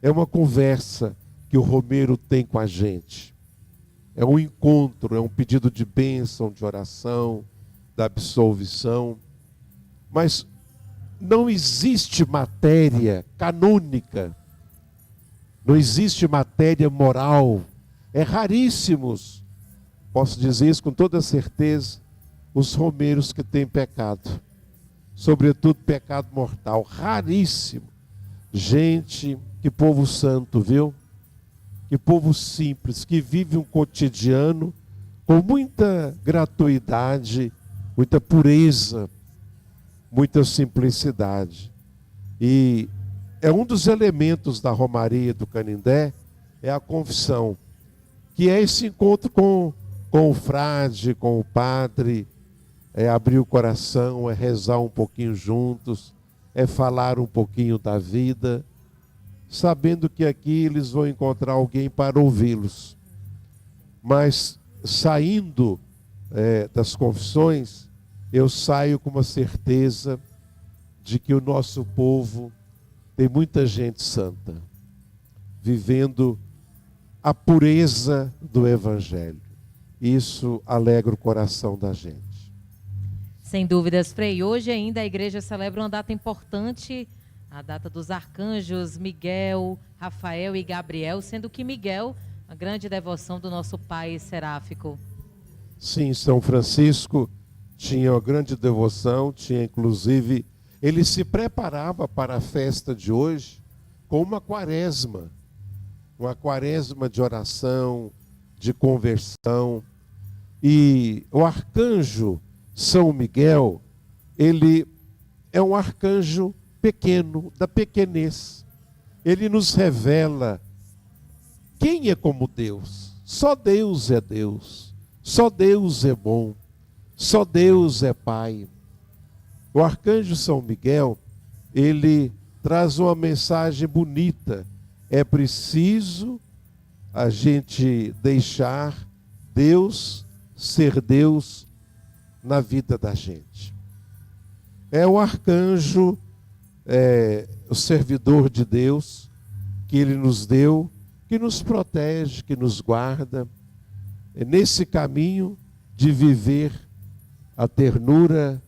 é uma conversa que o romeiro tem com a gente. É um encontro, é um pedido de bênção, de oração, da absolvição. Mas não existe matéria canônica, não existe matéria moral. É raríssimos, posso dizer isso com toda certeza, os romeiros que têm pecado, sobretudo pecado mortal, raríssimo. Gente, que povo santo, viu? Que povo simples, que vive um cotidiano com muita gratuidade, muita pureza, muita simplicidade. E é um dos elementos da Romaria do Canindé, é a confissão, que é esse encontro com o frade, com o padre, é abrir o coração, é rezar um pouquinho juntos, é falar um pouquinho da vida, sabendo que aqui eles vão encontrar alguém para ouvi-los. Mas saindo das confissões, eu saio com uma certeza de que o nosso povo tem muita gente santa, vivendo a pureza do Evangelho. Isso alegra o coração da gente. Sem dúvidas, Frei. Hoje ainda a igreja celebra uma data importante, a data dos arcanjos Miguel, Rafael e Gabriel, sendo que Miguel, a grande devoção do nosso pai seráfico. Sim, São Francisco tinha uma grande devoção, tinha inclusive, ele se preparava para a festa de hoje com uma quaresma de oração, de conversão. E o arcanjo São Miguel, ele é um arcanjo pequeno, da pequenez. Ele nos revela quem é como Deus. Só Deus é Deus. Só Deus é bom. Só Deus é Pai. O arcanjo São Miguel, ele traz uma mensagem bonita. É preciso a gente deixar Deus ser Deus na vida da gente. É o arcanjo, o servidor de Deus, que ele nos deu, que nos protege, que nos guarda. É nesse caminho de viver a ternura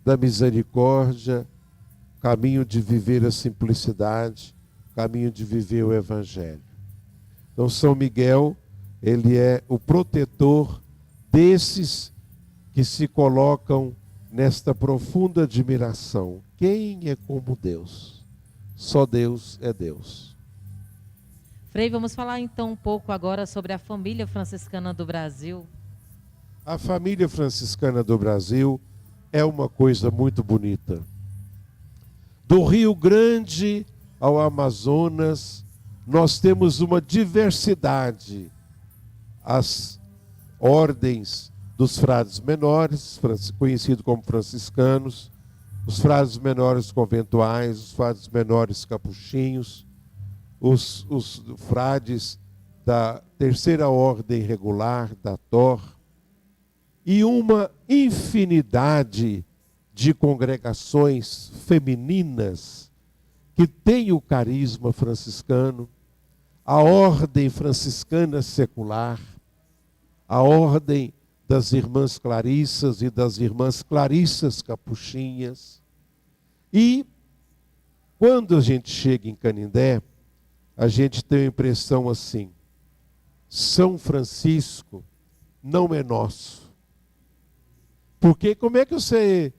da misericórdia, caminho de viver a simplicidade, caminho de viver o Evangelho. Então, São Miguel, ele é o protetor desses que se colocam nesta profunda admiração. Quem é como Deus? Só Deus é Deus. Frei, vamos falar então um pouco agora sobre a família franciscana do Brasil. A família franciscana do Brasil é uma coisa muito bonita. Do Rio Grande ao Amazonas, nós temos uma diversidade. As ordens dos frades menores, conhecidos como franciscanos, os frades menores conventuais, os frades menores capuchinhos, os frades da terceira ordem regular, da TOR, e uma infinidade de congregações femininas que tem o carisma franciscano, a ordem franciscana secular, a ordem das irmãs Clarissas e das irmãs Clarissas Capuchinhas. E quando a gente chega em Canindé, a gente tem a impressão assim: São Francisco não é nosso. Porque como é que você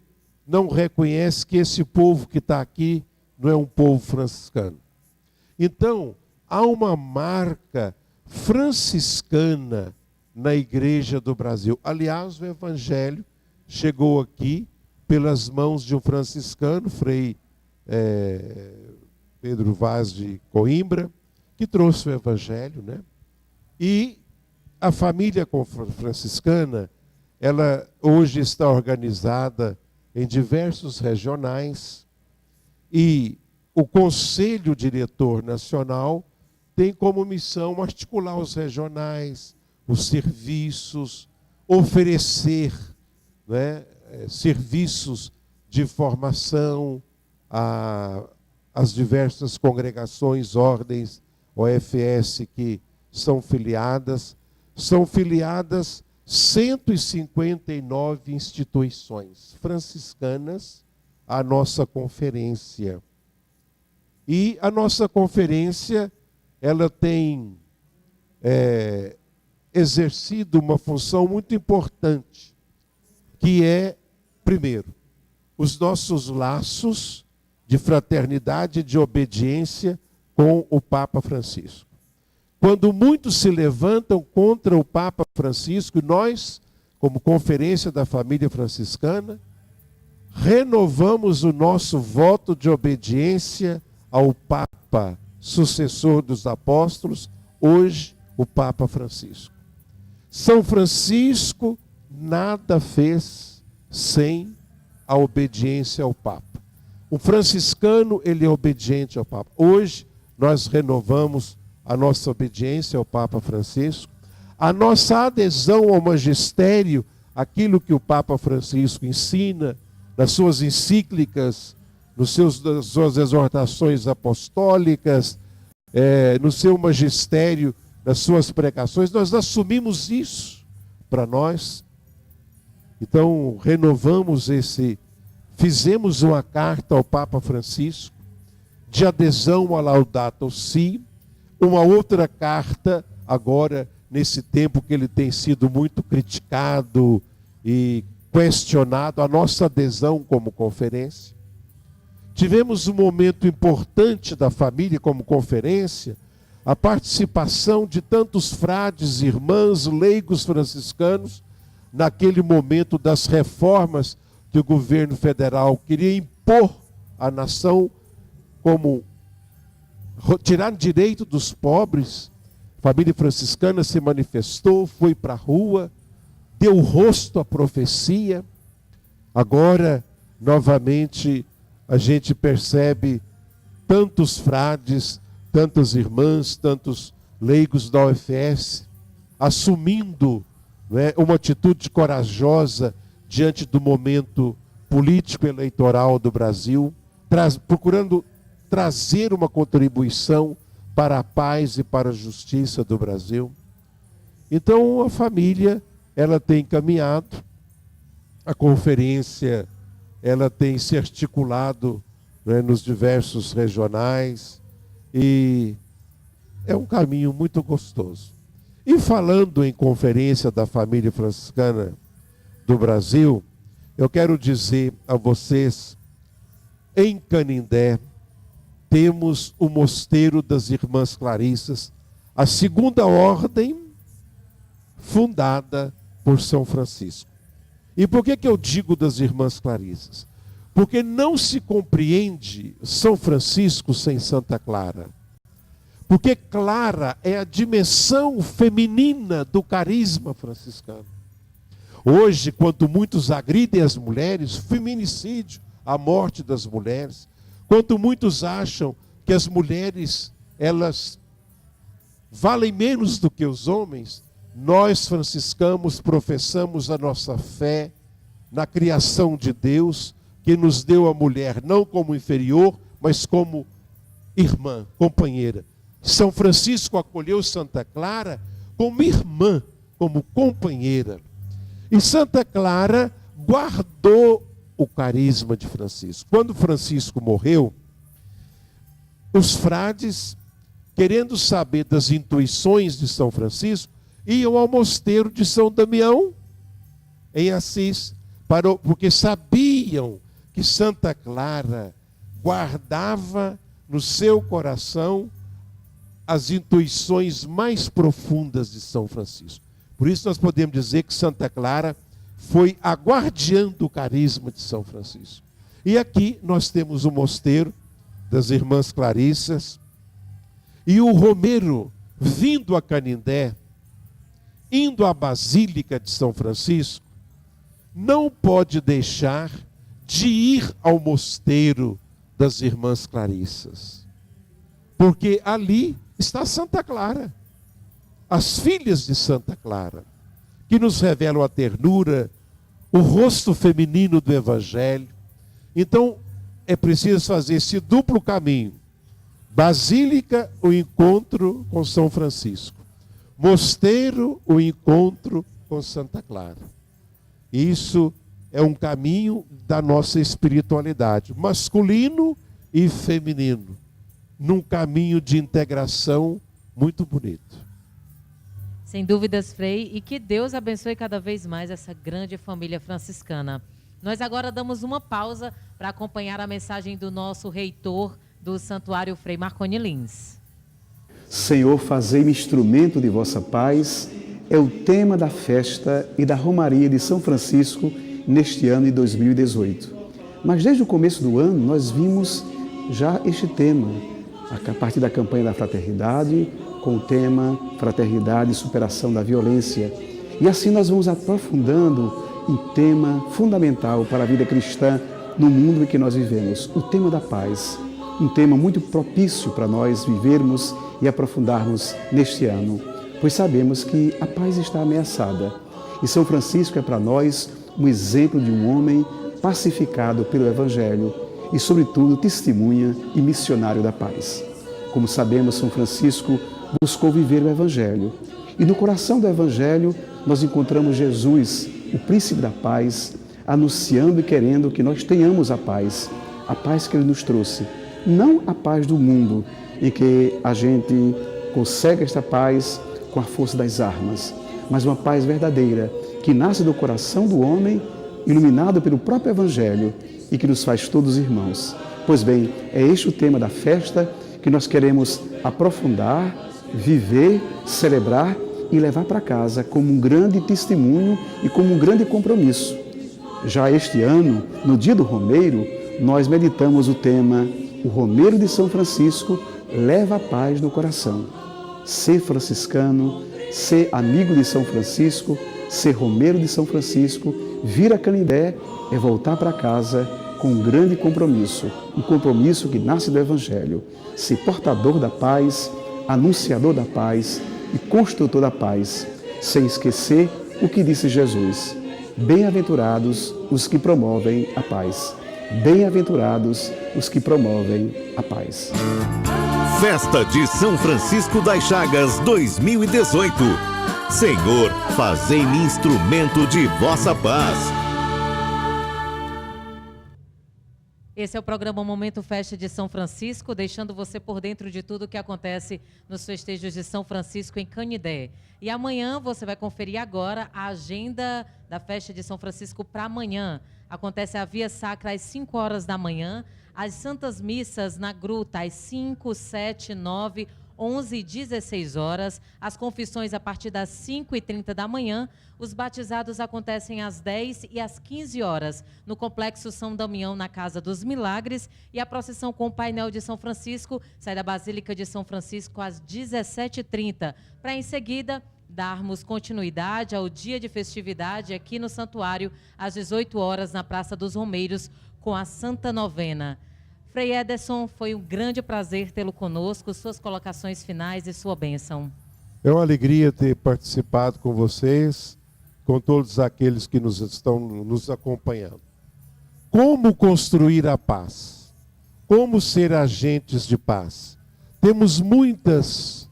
não reconhece que esse povo que está aqui não é um povo franciscano? Então, há uma marca franciscana na Igreja do Brasil. Aliás, o Evangelho chegou aqui pelas mãos de um franciscano, Frei Pedro Vaz de Coimbra, que trouxe o Evangelho, né? E a família franciscana, ela hoje está organizada em diversos regionais, e o Conselho Diretor Nacional tem como missão articular os regionais, os serviços, oferecer, né, serviços de formação às diversas congregações, ordens, OFS que são filiadas. São filiadas 159 instituições franciscanas à nossa conferência. E a nossa conferência, ela tem exercido uma função muito importante, que é, primeiro, os nossos laços de fraternidade e de obediência com o Papa Francisco. Quando muitos se levantam contra o Papa Francisco, nós, como Conferência da Família Franciscana, renovamos o nosso voto de obediência ao Papa, sucessor dos apóstolos, hoje o Papa Francisco. São Francisco nada fez sem a obediência ao Papa. O franciscano, ele é obediente ao Papa. Hoje, nós renovamos a nossa obediência ao Papa Francisco, a nossa adesão ao magistério, aquilo que o Papa Francisco ensina nas suas encíclicas, nas suas exortações apostólicas, no seu magistério, nas suas pregações. Nós assumimos isso para nós. Então, renovamos fizemos uma carta ao Papa Francisco de adesão a Laudato Si, uma outra carta agora, nesse tempo que ele tem sido muito criticado e questionado, a nossa adesão como conferência. Tivemos um momento importante da família como conferência, a participação de tantos frades, irmãs, leigos franciscanos, naquele momento das reformas que o governo federal queria impor à nação, como tirar direito dos pobres. A família franciscana se manifestou, foi para a rua, deu rosto à profecia. Agora, novamente, a gente percebe tantos frades, tantas irmãs, tantos leigos da UFS, assumindo, né, uma atitude corajosa diante do momento político eleitoral do Brasil, procurando trazer uma contribuição para a paz e para a justiça do Brasil. Então a família, ela tem caminhado, a conferência, ela tem se articulado, né, nos diversos regionais, e é um caminho muito gostoso. E falando em Conferência da Família Franciscana do Brasil, eu quero dizer a vocês, em Canindé, temos o Mosteiro das Irmãs Clarissas, a segunda ordem fundada por São Francisco. E por que eu digo das Irmãs Clarissas? Porque não se compreende São Francisco sem Santa Clara. Porque Clara é a dimensão feminina do carisma franciscano. Hoje, quando muitos agridem as mulheres, feminicídio, a morte das mulheres, quando muitos acham que as mulheres, elas valem menos do que os homens, nós franciscanos professamos a nossa fé na criação de Deus, que nos deu a mulher não como inferior, mas como irmã, companheira. São Francisco acolheu Santa Clara como irmã, como companheira. E Santa Clara guardou o carisma de Francisco. Quando Francisco morreu, os frades, querendo saber das intuições de São Francisco, iam ao mosteiro de São Damião, em Assis, porque sabiam que Santa Clara guardava no seu coração as intuições mais profundas de São Francisco. Por isso nós podemos dizer que Santa Clara foi a guardiã do carisma de São Francisco. E aqui nós temos o mosteiro das Irmãs Clarissas, e o Romero, vindo a Canindé, indo à Basílica de São Francisco, não pode deixar de ir ao mosteiro das Irmãs Clarissas, porque ali está Santa Clara, as filhas de Santa Clara, que nos revelam a ternura, o rosto feminino do Evangelho. Então, é preciso fazer esse duplo caminho. Basílica, o encontro com São Francisco. Mosteiro, o encontro com Santa Clara. Isso é um caminho da nossa espiritualidade, masculino e feminino, num caminho de integração muito bonito. Sem dúvidas, Frei, e que Deus abençoe cada vez mais essa grande família franciscana. Nós agora damos uma pausa para acompanhar a mensagem do nosso reitor do Santuário, Frei Marconi Lins. Senhor, fazei-me instrumento de vossa paz, é o tema da festa e da Romaria de São Francisco neste ano de 2018. Mas desde o começo do ano nós vimos já este tema, a partir da campanha da fraternidade, com o tema Fraternidade e Superação da Violência. E assim nós vamos aprofundando um tema fundamental para a vida cristã no mundo em que nós vivemos, o tema da paz. Um tema muito propício para nós vivermos e aprofundarmos neste ano, pois sabemos que a paz está ameaçada. E São Francisco é para nós um exemplo de um homem pacificado pelo Evangelho e, sobretudo, testemunha e missionário da paz. Como sabemos, São Francisco buscou viver o Evangelho. E no coração do Evangelho nós encontramos Jesus, o príncipe da paz, anunciando e querendo que nós tenhamos a paz que Ele nos trouxe. Não a paz do mundo, em que a gente consegue esta paz com a força das armas, mas uma paz verdadeira, que nasce do coração do homem, iluminado pelo próprio Evangelho e que nos faz todos irmãos. Pois bem, é este o tema da festa que nós queremos aprofundar, viver, celebrar e levar para casa como um grande testemunho e como um grande compromisso. Já este ano, no dia do Romeiro, nós meditamos o tema O Romeiro de São Francisco leva a paz no coração. Ser franciscano, ser amigo de São Francisco, ser romeiro de São Francisco, vir a Canindé é voltar para casa com um grande compromisso, um compromisso que nasce do Evangelho, ser portador da paz, anunciador da paz e construtor da paz, sem esquecer o que disse Jesus: bem-aventurados os que promovem a paz. Bem-aventurados os que promovem a paz. Festa de São Francisco das Chagas 2018. Senhor, fazei-me instrumento de vossa paz. Esse é o programa Momento Festa de São Francisco, deixando você por dentro de tudo o que acontece nos festejos de São Francisco em Canindé. E amanhã você vai conferir agora a agenda da Festa de São Francisco para amanhã. Acontece a Via Sacra às 5 horas da manhã, as Santas Missas na Gruta às 5, 7, 9, 11 e 16 horas, as confissões a partir das 5h30 da manhã, os batizados acontecem às 10 e às 15 horas, no Complexo São Damião, na Casa dos Milagres, e a procissão com o painel de São Francisco sai da Basílica de São Francisco às 17h30, para em seguida darmos continuidade ao dia de festividade aqui no Santuário, às 18 horas, na Praça dos Romeiros, com a Santa Novena. Frei Ederson, foi um grande prazer tê-lo conosco, suas colocações finais e sua bênção. É uma alegria ter participado com vocês, com todos aqueles que estão nos acompanhando. Como construir a paz? como ser agentes de paz. Temos muitas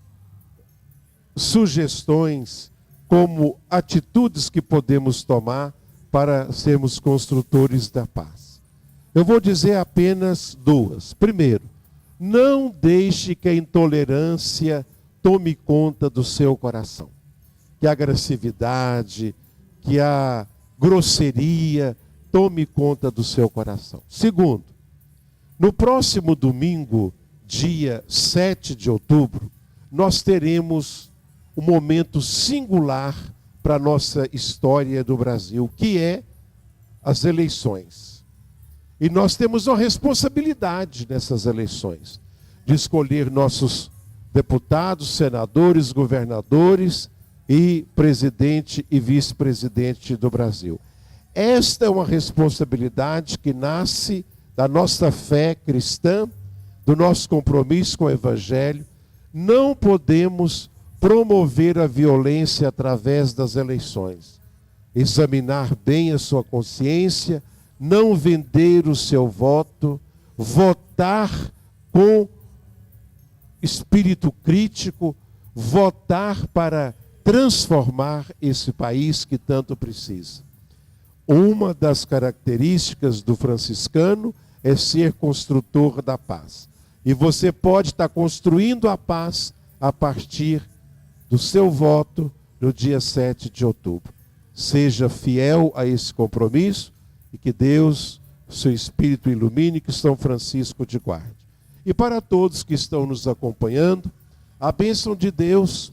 sugestões como atitudes que podemos tomar para sermos construtores da paz. Eu vou dizer apenas duas. Primeiro, não deixe que a intolerância tome conta do seu coração. Que a agressividade, que a grosseria tome conta do seu coração. Segundo, no próximo domingo, dia 7 de outubro, nós teremos um momento singular para a nossa história do Brasil, que é as eleições. E nós temos uma responsabilidade nessas eleições, de escolher nossos deputados, senadores, governadores e presidente e vice-presidente do Brasil. Esta é uma responsabilidade que nasce da nossa fé cristã, do nosso compromisso com o Evangelho. Não podemos promover a violência através das eleições. Examinar bem a sua consciência, não vender o seu voto, votar com espírito crítico, votar para transformar esse país que tanto precisa. Uma das características do franciscano é ser construtor da paz. E você pode estar construindo a paz a partir do seu voto no dia 7 de outubro. Seja fiel a esse compromisso e que Deus, seu Espírito ilumine, que São Francisco te guarde. E para todos que estão nos acompanhando, a bênção de Deus,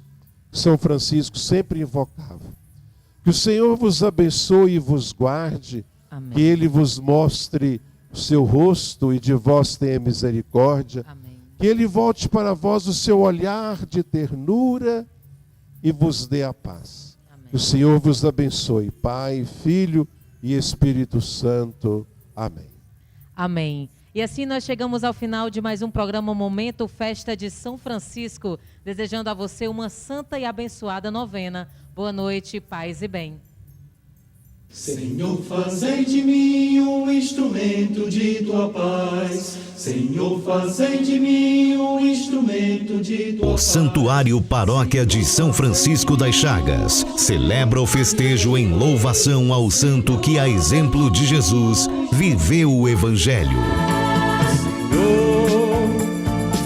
São Francisco sempre invocava. Que o Senhor vos abençoe e vos guarde, amém. Que Ele vos mostre o seu rosto e de vós tenha misericórdia, amém. Que Ele volte para vós o seu olhar de ternura e vos dê a paz. Amém. Que o Senhor vos abençoe, Pai, Filho e Espírito Santo. Amém. Amém. E assim nós chegamos ao final de mais um programa Momento Festa de São Francisco, desejando a você uma santa e abençoada novena. Boa noite, paz e bem. Senhor, fazei de mim um instrumento de tua paz. Senhor, fazei de mim um instrumento de tua paz. O Santuário Paróquia de São Francisco das Chagas celebra o festejo em louvação ao santo que, a exemplo de Jesus, viveu o Evangelho.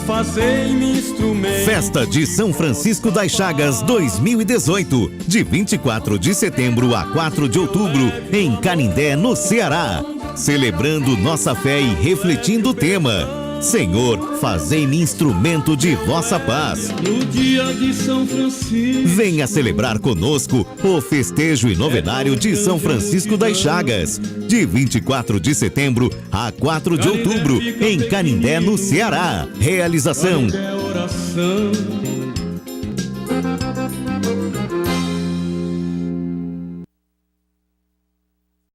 Fazei-me instrumento. Festa de São Francisco das Chagas 2018, de 24 de setembro a 4 de outubro, em Canindé, no Ceará. Celebrando nossa fé e refletindo o tema: Senhor, fazei-me instrumento de vossa paz. No dia de São Francisco, venha celebrar conosco o festejo e novenário de São Francisco das Chagas, de 24 de setembro a 4 de outubro, em Canindé, no Ceará. Realização: oração.